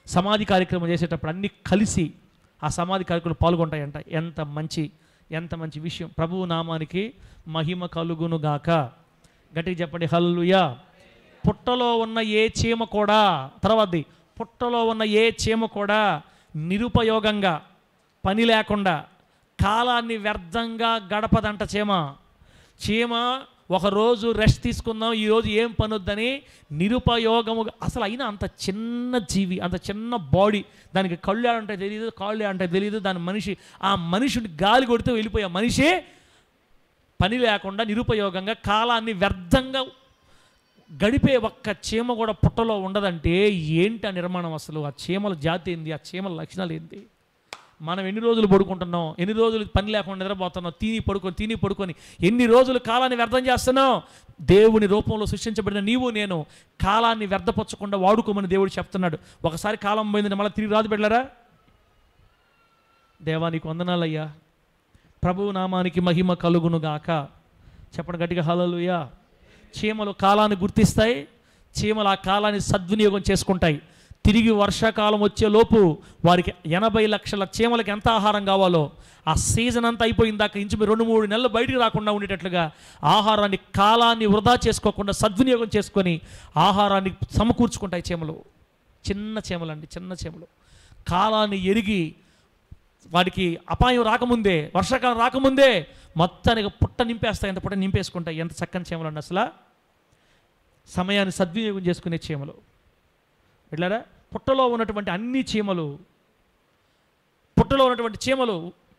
సమాధి కార్యక్రమం చేసేటప్పుడు అన్నీ కలిసి ఆ సమాధి కార్యక్రమంలో పాల్గొంటాయంట. ఎంత మంచి విషయం. ప్రభువు నామానికి మహిమ కలుగునుగాక. గట్టిగా చెప్పండి హల్లెలూయా. పుట్టలో ఉన్న ఏ చీమ కూడా, తర్వాతది, పుట్టలో ఉన్న ఏ చీమ కూడా నిరుపయోగంగా, పని లేకుండా, కాలాన్ని వ్యర్థంగా గడపదంట చీమ. ఒకరోజు రెస్ట్ తీసుకుందాం, ఈరోజు ఏం పనొద్దని నిరుపయోగము. అసలు అయినా అంత చిన్న జీవి, అంత చిన్న బాడీ, దానికి కళ్ళు అంటే తెలియదు, కాళ్ళు అంటే తెలియదు. ఆ మనిషిని గాలి కొడితే వెళ్ళిపోయే మనిషి పని లేకుండా నిరుపయోగంగా కాలాన్ని వ్యర్థంగా గడిపే ఒక్క చీమ కూడా పుట్టలో ఉండదంటే ఏంటి ఆ నిర్మాణం? అసలు ఆ చీమల జాతి ఏంది? ఆ చీమల లక్షణాలు ఏంటి? మనం ఎన్ని రోజులు పడుకుంటున్నాం, ఎన్ని రోజులు పని లేకుండా నిద్రపోతున్నాం, తిని పడుకొని ఎన్ని రోజులు కాలాన్ని వ్యర్థం చేస్తున్నాం? దేవుని రూపంలో సృష్టించబడిన నీవు నేను కాలాన్ని వ్యర్థపరచకుండా వాడుకోమని దేవుడు చెప్తున్నాడు. ఒకసారి కాలం పోయిందని మళ్ళీ తిరిగి రాదు బిడ్డలారా. దేవా నీకు వందనాలయ్యా, ప్రభువు నామానికి మహిమ కలుగునుగాక. చెప్పండి గట్టిగా హల్లెలూయా. చీమలు కాలాన్ని గుర్తిస్తాయి, చీమలు ఆ కాలాన్ని సద్వినియోగం చేసుకుంటాయి. తిరిగి వర్షాకాలం వచ్చేలోపు వారికి 80 లక్షల చీమలకి ఎంత ఆహారం కావాలో ఆ సీజన్ అంతా అయిపోయిన దాకా ఇంచు 2-3 నెలలు బయటికి రాకుండా ఉండేటట్లుగా ఆహారాన్ని, కాలాన్ని వృధా చేసుకోకుండా సద్వినియోగం చేసుకొని ఆహారాన్ని సమకూర్చుకుంటాయి చీమలు. చిన్న చీమలండి, చిన్న చీమలు కాలాన్ని ఎరిగి వాడికి అపాయం రాకముందే, వర్షాకాలం రాకముందే మొత్తానికి పుట్ట నింపేస్తాయి. ఎంత పుట్ట నింపేసుకుంటాయి. ఎంత చక్కని చీమలు అండి అసలు. సమయాన్ని సద్వినియోగం చేసుకునే చీమలు. వెళ్ళారా? పుట్టలో ఉన్నటువంటి అన్ని చీమలు, పుట్టలో ఉన్నటువంటి చీమలు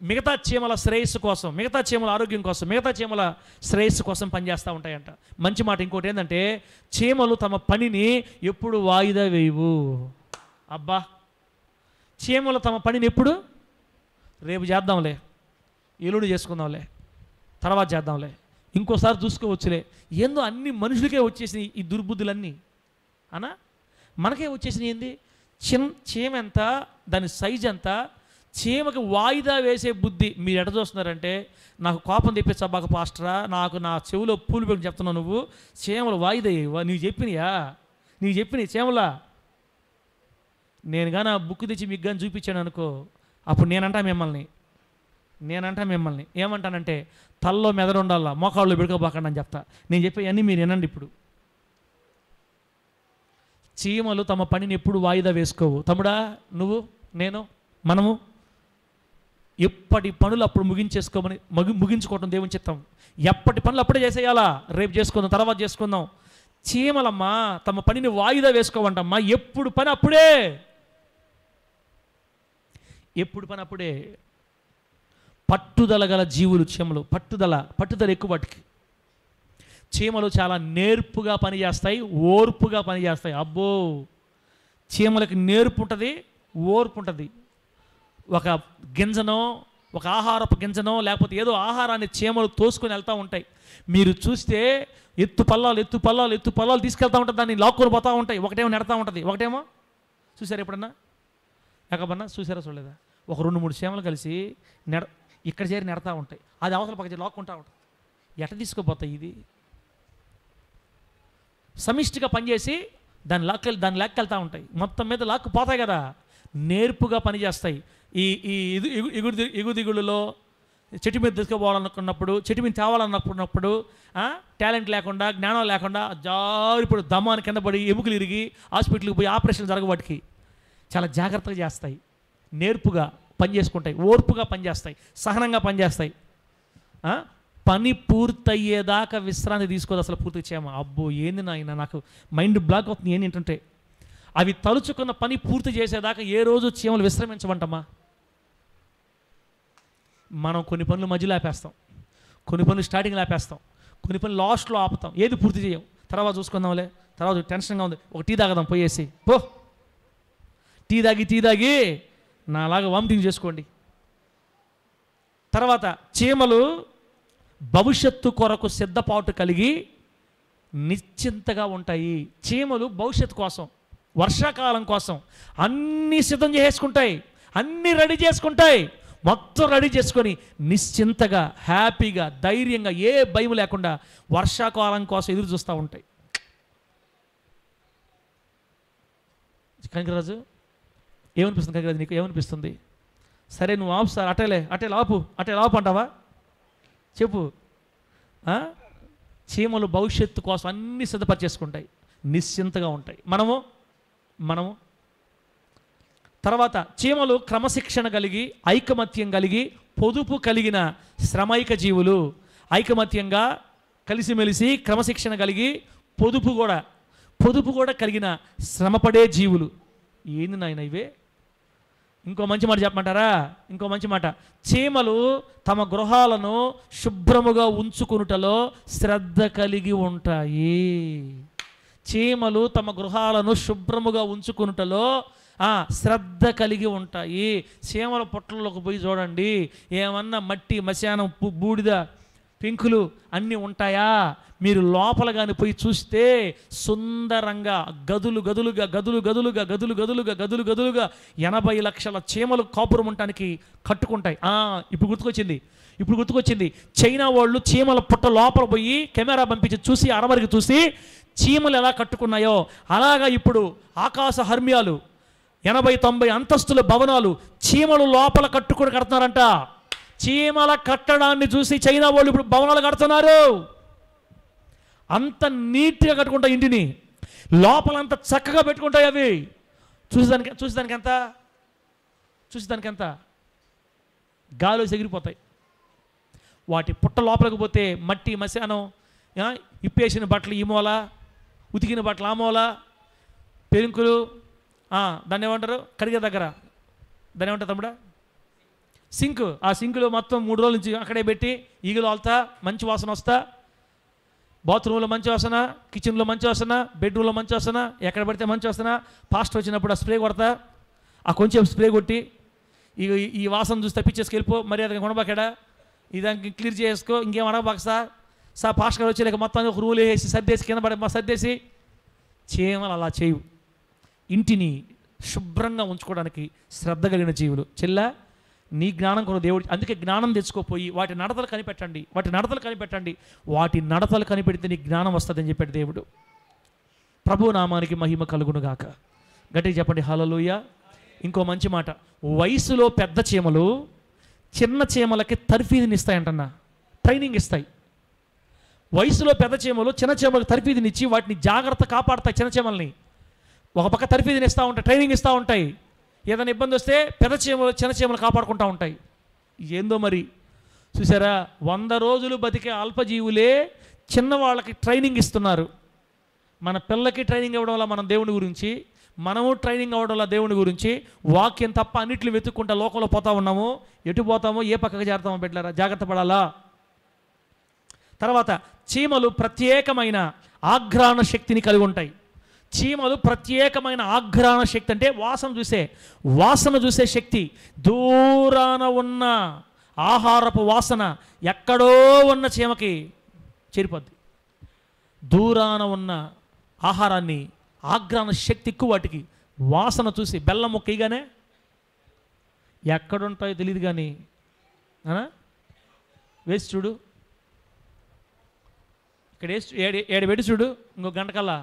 మిగతా చీమల శ్రేయస్సు కోసం, మిగతా చీమల ఆరోగ్యం కోసం, మిగతా చీమల శ్రేయస్సు కోసం పనిచేస్తూ ఉంటాయంట. మంచి మాట. ఇంకోటి ఏంటంటే చీమలు తమ పనిని ఎప్పుడు వాయిదా వేయవు. అబ్బా, చీమలు తమ పనిని ఎప్పుడు, రేపు చేద్దాంలే, ఎల్లుండి చేసుకుందాంలే, తర్వాత చేద్దాంలే, ఇంకోసారి చూసుకోవచ్చులే, ఏందో అన్ని మనుషులకే వచ్చేసినాయి ఈ దుర్బుద్ధులన్నీ అనా, మనకే వచ్చేసినాయి. ఏంది? చీమ ఎంత, దాని సైజు ఎంత, చీమకి వాయిదా వేసే బుద్ధి. మీరు ఎట చూస్తున్నారంటే నాకు కోపం తెప్పించబాక పాస్టరా, నాకు నా చెవిలో పూలు పెట్టి చెప్తున్నావు, నువ్వు చీమలు వాయిదా నీకు చెప్పినాయా? నీకు చెప్పినాయి చీమలా? నేను కానీ ఆ బుక్ తెచ్చి మీకు కానీ చూపించాను అనుకో, అప్పుడు నేనంటా మిమ్మల్ని ఏమంటానంటే తల్లో మెదడు ఉండాలా, మోకాళ్ళు బిడకబాకండి అని చెప్తా. నేను చెప్పేవన్నీ మీరు వినండి. ఇప్పుడు చీమలు తమ పనిని ఎప్పుడు వాయిదా వేసుకోవు. తమ్ముడా, నువ్వు, నేను, మనము ఎప్పటి పనులు అప్పుడు ముగించుకోవటం దేవుని చిత్తం. ఎప్పటి పనులు అప్పుడే చేసేయాలా. రేపు చేసుకుందాం, తర్వాత చేసుకుందాం. చీమలమ్మా తమ పనిని వాయిదా వేసుకోవంటమ్మా. ఎప్పుడు పని అప్పుడే, ఎప్పుడు పని అప్పుడే. పట్టుదల గల జీవులు చీమలు. పట్టుదల ఎక్కువ వాటికి. చీమలు చాలా నేర్పుగా పనిచేస్తాయి, ఓర్పుగా పనిచేస్తాయి. అబ్బో, చీమలకి నేర్పు ఉంటుంది, ఓర్పు ఉంటుంది. ఒక గింజనో, ఒక ఆహారపు గింజనో, లేకపోతే ఏదో ఆహారాన్ని చీమలు తోసుకొని వెళ్తూ ఉంటాయి. మీరు చూస్తే ఎత్తు పల్లాలు తీసుకెళ్తూ ఉంటుంది, దాన్ని లాక్కొని పోతూ ఉంటాయి. ఒకటేమో నెడతా ఉంటుంది, ఒకటేమో చూసారా ఎప్పుడన్నా? ఎక్కడన్నా చూసారా చూడలేదా? ఒక 2-3 చీమలు కలిసి ఇక్కడ చేరి నెడతా ఉంటాయి, అది అవతల పక్క లాక్కుంటూ ఉంటుంది. ఎట తీసుకుపోతాయి? ఇది సమిష్టిగా పనిచేసి దాని లాక్కెళ్తూ ఉంటాయి. మొత్తం మీద లాక్కు పోతాయి కదా. నేర్పుగా పనిచేస్తాయి. ఈ ఎగుదిగుళ్ళలో చెట్టు మీద తీసుకుపోవాలనుకున్నప్పుడు, చెట్టు మీద తేవాలనుకున్నప్పుడు టాలెంట్ లేకుండా, జ్ఞానం లేకుండా జారిపడు దమ్మాని కింద పడి ఎముకలు ఇరిగి హాస్పిటల్కి పోయి ఆపరేషన్ జరగబడికి చాలా జాగ్రత్తగా చేస్తాయి. నేర్పుగా పనిచేసుకుంటాయి, ఓర్పుగా పనిచేస్తాయి, సహనంగా పనిచేస్తాయి. పని పూర్తయ్యేదాకా విశ్రాంతి తీసుకోదు అసలు పూర్తి చేయమా. అబ్బో ఏంది నాయన, నాకు మైండ్ బ్లాక్ అవుతుంది ఏంటంటే అవి తలుచుకున్న పని పూర్తి చేసేదాకా ఏ రోజు చీమలు విశ్రమించమంటమ్మా. మనం కొన్ని పనులు మధ్యలో ఆపేస్తాం, కొన్ని పనులు స్టార్టింగ్లో ఆపేస్తాం, కొన్ని పనులు లాస్ట్లో ఆపుతాం. ఏది పూర్తి చేయం, తర్వాత చూసుకుందాంలే, తర్వాత టెన్షన్గా ఉంది, ఒక టీ తాగదాం పోయేసి. టీ తాగి నాలాగా వామిటింగ్ చేసుకోండి. తర్వాత చీమలు భవిష్యత్తు కొరకు సిద్ధపాటు కలిగి నిశ్చింతగా ఉంటాయి. చీమలు భవిష్యత్తు కోసం, వర్షాకాలం కోసం అన్నీ సిద్ధం చేసుకుంటాయి, అన్నీ రెడీ చేసుకుంటాయి. మొత్తం రెడీ చేసుకొని నిశ్చింతగా, హ్యాపీగా, ధైర్యంగా, ఏ భయం లేకుండా వర్షాకాలం కోసం ఎదురు చూస్తూ ఉంటాయి. కనకరాజు ఏమనిపిస్తుంది? కనకరాజు నీకు ఏమనిపిస్తుంది? సరే నువ్వు ఆపు సార్, అటే ఆపు అంటావా? చెప్పు. చీమలు భవిష్యత్తు కోసం అన్నీ సిద్ధపరిచేసుకుంటాయి, నిశ్చింతగా ఉంటాయి. మనము తర్వాత చీమలు క్రమశిక్షణ కలిగి, ఐకమత్యం కలిగి, పొదుపు కలిగిన శ్రమైక జీవులు. ఐకమత్యంగా కలిసిమెలిసి, క్రమశిక్షణ కలిగి, పొదుపు కూడా కలిగిన శ్రమపడే జీవులు. ఏంది నాయన ఇవే? ఇంకో మంచి మాట చెప్పమంటారా? ఇంకో మంచి మాట, చీమలు తమ గృహాలను శుభ్రముగా ఉంచుకునుటలో శ్రద్ధ కలిగి ఉంటాయి. చీమలు తమ గృహాలను శుభ్రముగా ఉంచుకునుటలో శ్రద్ధ కలిగి ఉంటాయి. చీమల పొట్టల్లోకి పోయి చూడండి, ఏమన్నా మట్టి, మశానం, బూడిద, పెంకులు అన్నీ ఉంటాయా? మీరు లోపల కానీ పోయి చూస్తే సుందరంగా గదులు గదులుగా 80 లక్షల చీమలు కాపురం ఉండటానికి కట్టుకుంటాయి. ఇప్పుడు గుర్తుకొచ్చింది. చైనా వాళ్ళు చీమల పుట్ట లోపల పోయి కెమెరా పంపించి చూసి, అరవరికి చూసి చీమలు ఎలా కట్టుకున్నాయో అలాగా ఇప్పుడు ఆకాశ హర్మ్యాలు 80-90 అంతస్తుల భవనాలు చీమలు లోపల కడుతున్నారంట. చీమల కట్టడాన్ని చూసి చైనా వాళ్ళు ఇప్పుడు భవనాలు కడుతున్నారు. అంత నీట్గా కట్టుకుంటాయి, ఇంటిని లోపలంత చక్కగా పెట్టుకుంటాయి. అవి చూసేదానికి ఎంత గాలి ఎగిరిపోతాయి. వాటి పుట్ట లోపలికి పోతే మట్టి, మశానం, ఇప్పేసిన బట్టలు ఈ మూల, ఉతికిన బట్టలు ఆ మూల, పెంకులు, దాన్ని ఏమంటారు కడిగే దగ్గర, దాన్ని ఏమంటారు తమ్ముడా, సింక్. ఆ సింకులో మొత్తం 3 రోజుల నుంచి అక్కడే పెట్టి ఈగలు వాళ్తా, మంచి వాసన వస్తా, బాత్రూంలో మంచి వాసన, కిచెన్లో మంచి వాసన, బెడ్రూమ్లో మంచి వాసన, ఎక్కడ పడితే మంచి వాసన. పాస్ట్ వచ్చినప్పుడు ఆ స్ప్రే కొడతా, కొంచెం స్ప్రే కొట్టి ఈ వాసన చూసి తప్పించేసుకెళ్ళిపో, మరి అది కొనబాకాడా, ఇదానికి క్లియర్ చేసుకో, ఇంకేం అడగబాక సార్ పాస్ట్ గారు వచ్చేలేక మొత్తాన్ని ఒక రూల్ వేసి సర్దేసి కింద పడే సర్దేసి. చీమలు అలా చేయవు. ఇంటిని శుభ్రంగా ఉంచుకోవడానికి శ్రద్ధ కలిగిన జీవులు. చెల్లా, నీ జ్ఞానం కొను దేవుడు. అందుకే జ్ఞానం తెచ్చుకోపోయి వాటి నడతలు కనిపెట్టండి. వాటి నడతలు కనిపెడితే నీ జ్ఞానం వస్తుందని చెప్పాడు దేవుడు. ప్రభు నామానికి మహిమ కలుగునుగాక. గట్టిగా చెప్పండి హల్లెలూయా. ఇంకో మంచి మాట, వయసులో పెద్ద చీమలు చిన్న చీమలకి తర్ఫీదుని ఇస్తాయంటన్నా, ట్రైనింగ్ ఇస్తాయి. వయసులో పెద్ద చీమలు చిన్న చీమలకు తర్ఫీదునిచ్చి వాటిని జాగ్రత్త కాపాడుతాయి. చిన్న చీమల్ని ఒక పక్క తర్ఫీదుని ఇస్తూ ఉంటాయి, ట్రైనింగ్ ఇస్తూ ఉంటాయి. ఏదైనా ఇబ్బంది వస్తే పెద్ద చీమలు చిన్న చీమలు కాపాడుకుంటూ ఉంటాయి. ఏందో మరి చూసారా, 100 రోజులు బతికే అల్పజీవులే చిన్నవాళ్ళకి ట్రైనింగ్ ఇస్తున్నారు. మన పిల్లలకి ట్రైనింగ్ ఇవ్వడం వల్ల మనం దేవుని గురించి, మనము ట్రైనింగ్ అవ్వడం వల్ల దేవుని గురించి, వాక్యం తప్ప అన్నిట్లు వెతుక్కుంటా లోకంలో పోతా ఉన్నాము. ఎటు పోతామో, ఏ పక్కకు చేరుతామో బిడ్డలారా, జాగ్రత్త పడాలా. తర్వాత చీమలు ప్రత్యేకమైన ఆఘ్రాణ శక్తిని కలిగి ఉంటాయి. చీమలు ప్రత్యేకమైన ఆఘ్రాణ శక్తి అంటే వాసన చూసే శక్తి. దూరాన ఉన్న ఆహారపు వాసన ఎక్కడో ఉన్న చీమకి చేరిపోద్ది. దూరాన ఉన్న ఆహారాన్ని ఆఘ్రాణ శక్తి ఎక్కువ వాటికి. వాసన చూసి బెల్లం మొక్కగానే ఎక్కడుంటాయో తెలియదు కానీ వేసి చూడు, ఇక్కడ వేసి ఏడు పెట్టి చూడు, ఇంకో గంటకల్లా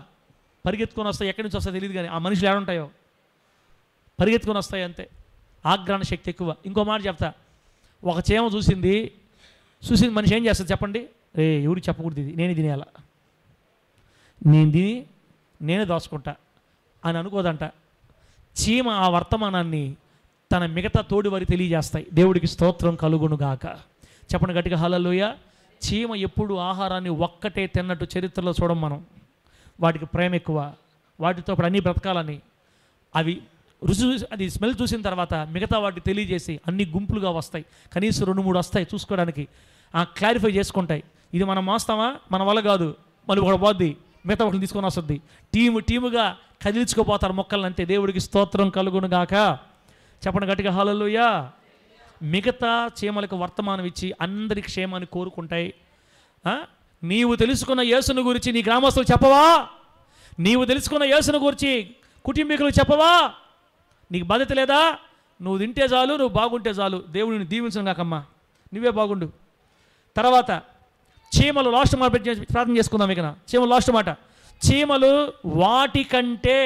పరిగెత్తుకొని వస్తాయి. ఎక్కడి నుంచి వస్తాయో తెలియదు కానీ ఆ మనుషులు ఏడుంటాయో పరిగెత్తుకొని వస్తాయి అంతే. ఆఘ్రాణ శక్తి ఎక్కువ. ఇంకో మాట చెప్తా, ఒక చీమ చూసింది మనిషి ఏం చేస్తుంది చెప్పండి? ఎవరికి చెప్పకూడదు, ఇది నేను తినేయాల, నేను తిని నేనే దోచుకుంటా అని అనుకోదంట. చీమ ఆ వర్తమానాన్ని తన మిగతా తోడి వారికి తెలియజేస్తాయి. దేవుడికి స్తోత్రం కలుగునుగాక. చెప్పండి గట్టిగా హల్లెలూయా. చీమ ఎప్పుడు ఆహారాన్ని ఒక్కటే తిన్నట్టు చరిత్రలో చూడం మనం. వాటికి ప్రేమ ఎక్కువ, వాటితో పాటు అన్నీ బ్రతకాలని. అవి రుచి అది స్మెల్ చూసిన తర్వాత మిగతా వాటికి తెలియజేసి అన్ని గుంపులుగా వస్తాయి. కనీసం 2-3 వస్తాయి చూసుకోవడానికి, క్లారిఫై చేసుకుంటాయి. ఇది మనం మోస్తామా, మన వల్ల కాదు, మళ్ళీ ఒకటి పోద్ది, మిగతా ఒకటి తీసుకొని వస్తుంది. టీముగా కదిలించుకోపోతారు మొక్కలను అంతే. దేవుడికి స్తోత్రం కలుగునుగాక. చెప్పండి గట్టిగా హల్లెలూయా. మిగతా చీమలకు వర్తమానం ఇచ్చి అందరి క్షేమాన్ని కోరుకుంటాయి. నీవు తెలుసుకున్న యేసును గురించి నీ గ్రామస్తులు చెప్పవా? నీవు తెలుసుకున్న యేసును గురించి కుటుంబీకులు చెప్పవా? నీకు బాధ్యత లేదా? నువ్వు తింటే చాలు, నువ్వు బాగుంటే చాలు, దేవుడిని దీవించను కాకమ్మా, నువ్వే బాగుండు. తర్వాత చీమలు లాస్ట్ మాట ప్రార్థన చేసుకుందాం. ఇక చీమలు లాస్ట్ మాట, చీమలు వాటికంటే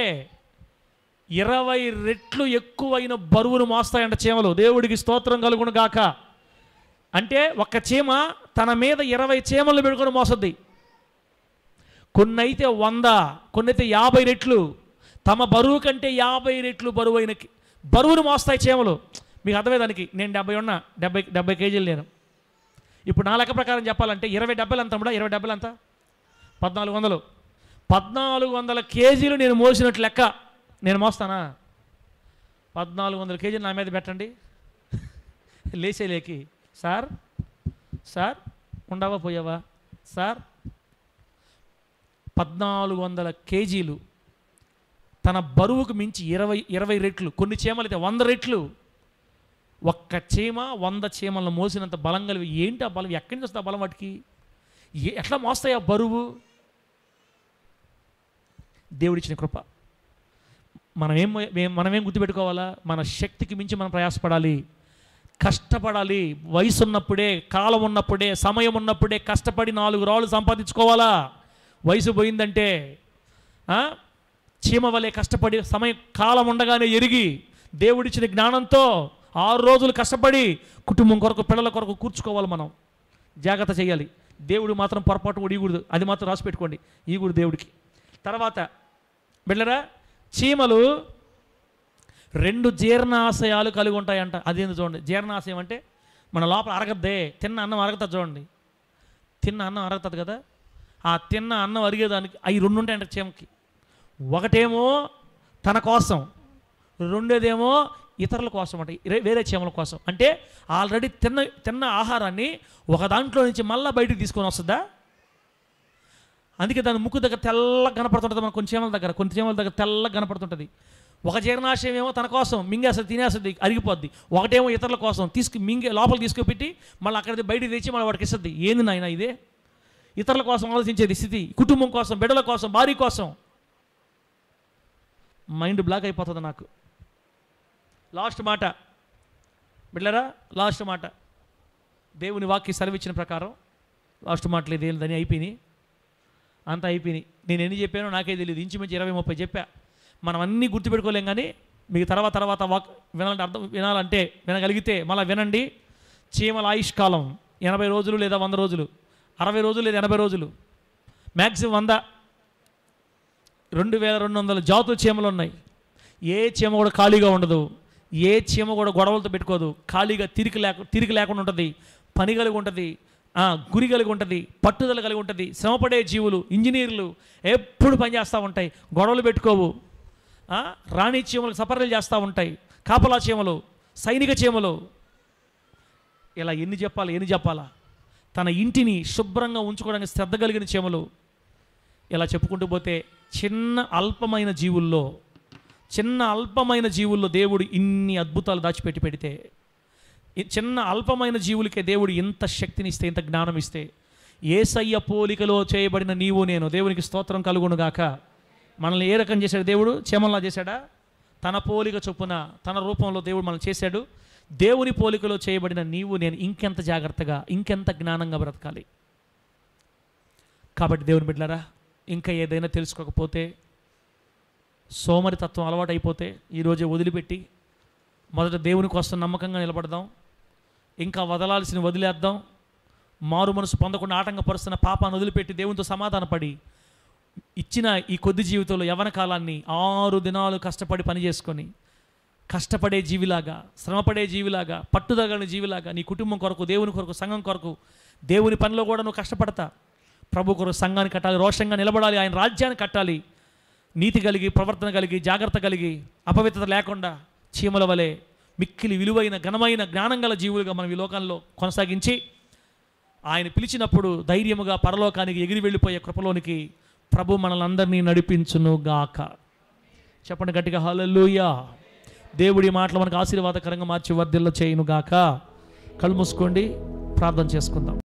20 రెట్లు ఎక్కువైన బరువును మోస్తాయంట చీమలు. దేవుడికి స్తోత్రం కలుగును గాక. అంటే ఒక్క చీమ తన మీద 20 చీమలు పెట్టుకొని మోసద్ది. కొన్నైతే 100, కొన్నైతే 50 రెట్లు, తమ బరువు కంటే 50 రెట్లు బరువును మోస్తాయి చీమలు. మీకు అర్థమయ్యేదానికి నేను 70 ఉన్నా, 70 కేజీలు నేను. ఇప్పుడు నా లెక్క ప్రకారం చెప్పాలంటే 20 డబ్బలు ఎంత? 20 డబ్బలు ఎంత? 1400. 1400 కేజీలు నేను మోసినట్లు లెక్క. నేను మోస్తానా? 1400 కేజీలు నా మీద పెట్టండి. లేకి సార్ సార్ ఉండవా పోయావా సార్. 1400 కేజీలు తన బరువుకు మించి 20 రెట్లు, కొన్ని చీమలు అయితే 100 రెట్లు. ఒక్క చీమ 100 చీమలను మోసినంత బలం కలిగి. ఏంటి ఆ బలం? ఎక్కడి నుంచి వస్తుంది ఆ బలం? వాటికి ఎట్లా మోస్తాయి ఆ బరువు? దేవుడిచ్చిన కృప. మనమేం గుర్తుపెట్టుకోవాలా? మన శక్తికి మించి మనం ప్రయాసపడాలి, కష్టపడాలి. వయసు ఉన్నప్పుడే, కాలం ఉన్నప్పుడే, సమయం ఉన్నప్పుడే కష్టపడి 4 రాళ్ళు సంపాదించుకోవాలా. వయసు పోయిందంటే చీమ వలె కష్టపడి కాలం ఉండగానే ఎరిగి దేవుడిచ్చిన జ్ఞానంతో 6 రోజులు కష్టపడి కుటుంబం కొరకు, పిల్లల కొరకు కూర్చుకోవాలి. మనం జాగ్రత్త చేయాలి. దేవుడు మాత్రం పొరపాటు కూడా ఇవ్వకూడదు. అది మాత్రం రాసి పెట్టుకోండి, ఇవ్వకూడదు దేవుడికి. తర్వాత బిడ్డరా, చీమలు 2 జీర్ణాశయాలు కలిగి ఉంటాయంట. అదేంది చూడండి. జీర్ణాశయం అంటే మన లోపల అరగద్దే, తిన్న అన్నం అరగతుంది చూడండి. తిన్న అన్నం అరగతుంది కదా, ఆ తిన్న అన్నం అరిగేదానికి అవి 2 ఉంటాయంట చీమకి. ఒకటేమో తన కోసం, రెండోదేమో ఇతరుల కోసం, అంటే వేరే చీమల కోసం. అంటే ఆల్రెడీ తిన్న ఆహారాన్ని ఒక దాంట్లో నుంచి మళ్ళీ బయటికి తీసుకొని వస్తుందా. అందుకే దాని ముక్కు దగ్గర తెల్లగా కనపడుతుంటుంది. మన కొన్ని చీమల దగ్గర తెల్లగా కనపడుతుంటుంది. ఒక జీర్ణాశయం ఏమో తన కోసం మింగేస్తుంది, తినేస్తుంది, అరిగిపోద్ది. ఒకటేమో ఇతరుల కోసం లోపల తీసుకుపెట్టి మళ్ళీ అక్కడ బయటికి తెచ్చి మళ్ళీ వాడికి ఇస్తుంది. ఏంది నాయన ఇదే? ఇతరుల కోసం ఆలోచించేది స్థితి. కుటుంబం కోసం, బిడ్డల కోసం, భార్య కోసం. మైండ్ బ్లాక్ అయిపోతుంది నాకు. లాస్ట్ మాట బిడ్డలారా, లాస్ట్ మాట. దేవుని వాక్య సెలవిచ్చిన ప్రకారం లాస్ట్ మాటలు ఇదేదని అయిపోయినాయి, అంతా అయిపోయినాయి. నేను ఎన్ని చెప్పానో నాకే తెలియదు. ఇంచుమించు 20-30 చెప్పా. మనం అన్నీ గుర్తుపెట్టుకోలేం, కానీ మీకు తర్వాత వినాలంటే వినగలిగితే మళ్ళీ వినండి. చీమల ఆయుష్కాలం 80 రోజులు లేదా 100 రోజులు, 60 రోజులు లేదా 80 రోజులు, మ్యాక్సిమం 100. 2200 జాతుల చీమలు ఉన్నాయి. ఏ చీమ కూడా ఖాళీగా ఉండదు, ఏ చీమ కూడా గొడవలతో పెట్టుకోదు. ఖాళీగా తిరిగి లేకుండా ఉంటుంది, పని కలిగి ఉంటుంది, గురి కలిగి ఉంటుంది, పట్టుదల కలిగి ఉంటుంది. శ్రమపడే జీవులు, ఇంజనీర్లు ఎప్పుడు పనిచేస్తూ ఉంటాయి, గొడవలు పెట్టుకోవు. రాణి చీమలకు సపర్యలు చేస్తూ ఉంటాయి, కాపలా చీమలు, సైనిక చీమలు. ఇలా ఎన్ని చెప్పాలా? తన ఇంటిని శుభ్రంగా ఉంచుకోవడానికి శ్రద్ధ కలిగిన చీమలు. ఇలా చెప్పుకుంటూ పోతే చిన్న అల్పమైన జీవుల్లో దేవుడు ఇన్ని అద్భుతాలు పెడితే, చిన్న అల్పమైన జీవులకే దేవుడు ఇంత శక్తిని ఇస్తే, ఇంత జ్ఞానం ఇస్తే, యేసయ్య పోలికలో చేయబడిన నీవు నేను, దేవునికి స్తోత్రం కలుగునుగాక. మనల్ని ఏ రకం చేశాడు దేవుడు? చీమల్లా చేశాడా? తన పోలిక చొప్పున, తన రూపంలో దేవుడు మనల్ని చేశాడు. దేవుని పోలికలో చేయబడిన నీవు నేను ఇంకెంత జాగ్రత్తగా, ఇంకెంత జ్ఞానంగా బ్రతకాలి. కాబట్టి దేవుని బిడ్డలారా, ఇంకా ఏదైనా తెలుసుకోకపోతే, సోమరితత్వం అలవాటు అయిపోతే ఈరోజే వదిలిపెట్టి మొదట దేవుని కోసం నమ్మకంగా నిలబడదాం. ఇంకా వదిలేద్దాం. మారు మనసు పొందకుండా ఆటంకపరుస్తున్న పాపాన్ని వదిలిపెట్టి దేవునితో సమాధానపడి ఇచ్చిన ఈ కొద్ది జీవితంలో యవ్వన కాలాన్ని 6 దినాలు కష్టపడి పని చేసుకొని, కష్టపడే జీవిలాగా, శ్రమపడే జీవిలాగా, పట్టుదలని జీవిలాగా నీ కుటుంబం కొరకు, దేవుని కొరకు, సంఘం కొరకు, దేవుని పనిలో కూడా నువ్వు కష్టపడతా. ప్రభు కొరకు సంఘాన్ని కట్టాలి, రోషంగా నిలబడాలి, ఆయన రాజ్యాన్ని కట్టాలి. నీతి కలిగి, ప్రవర్తన కలిగి, జాగ్రత్త కలిగి, అపవిత్రత లేకుండా చీమల వలె మిక్కిలి విలువైన, ఘనమైన, జ్ఞానం గల జీవులుగా మనం ఈ లోకంలో కొనసాగించి, ఆయన పిలిచినప్పుడు ధైర్యముగా పరలోకానికి ఎగిరి వెళ్ళిపోయే కృపలోనికి ప్రభు మనల్ని నడిపించును గాక. చెప్పండి గట్టిగా హల్లెలూయా. దేవుడి మాటలు మనకు ఆశీర్వాదకరంగా మార్చి వర్ధిల్ల చేయును గాక. కళ్ళు మూసుకోండి, ప్రార్థన చేసుకుందాం.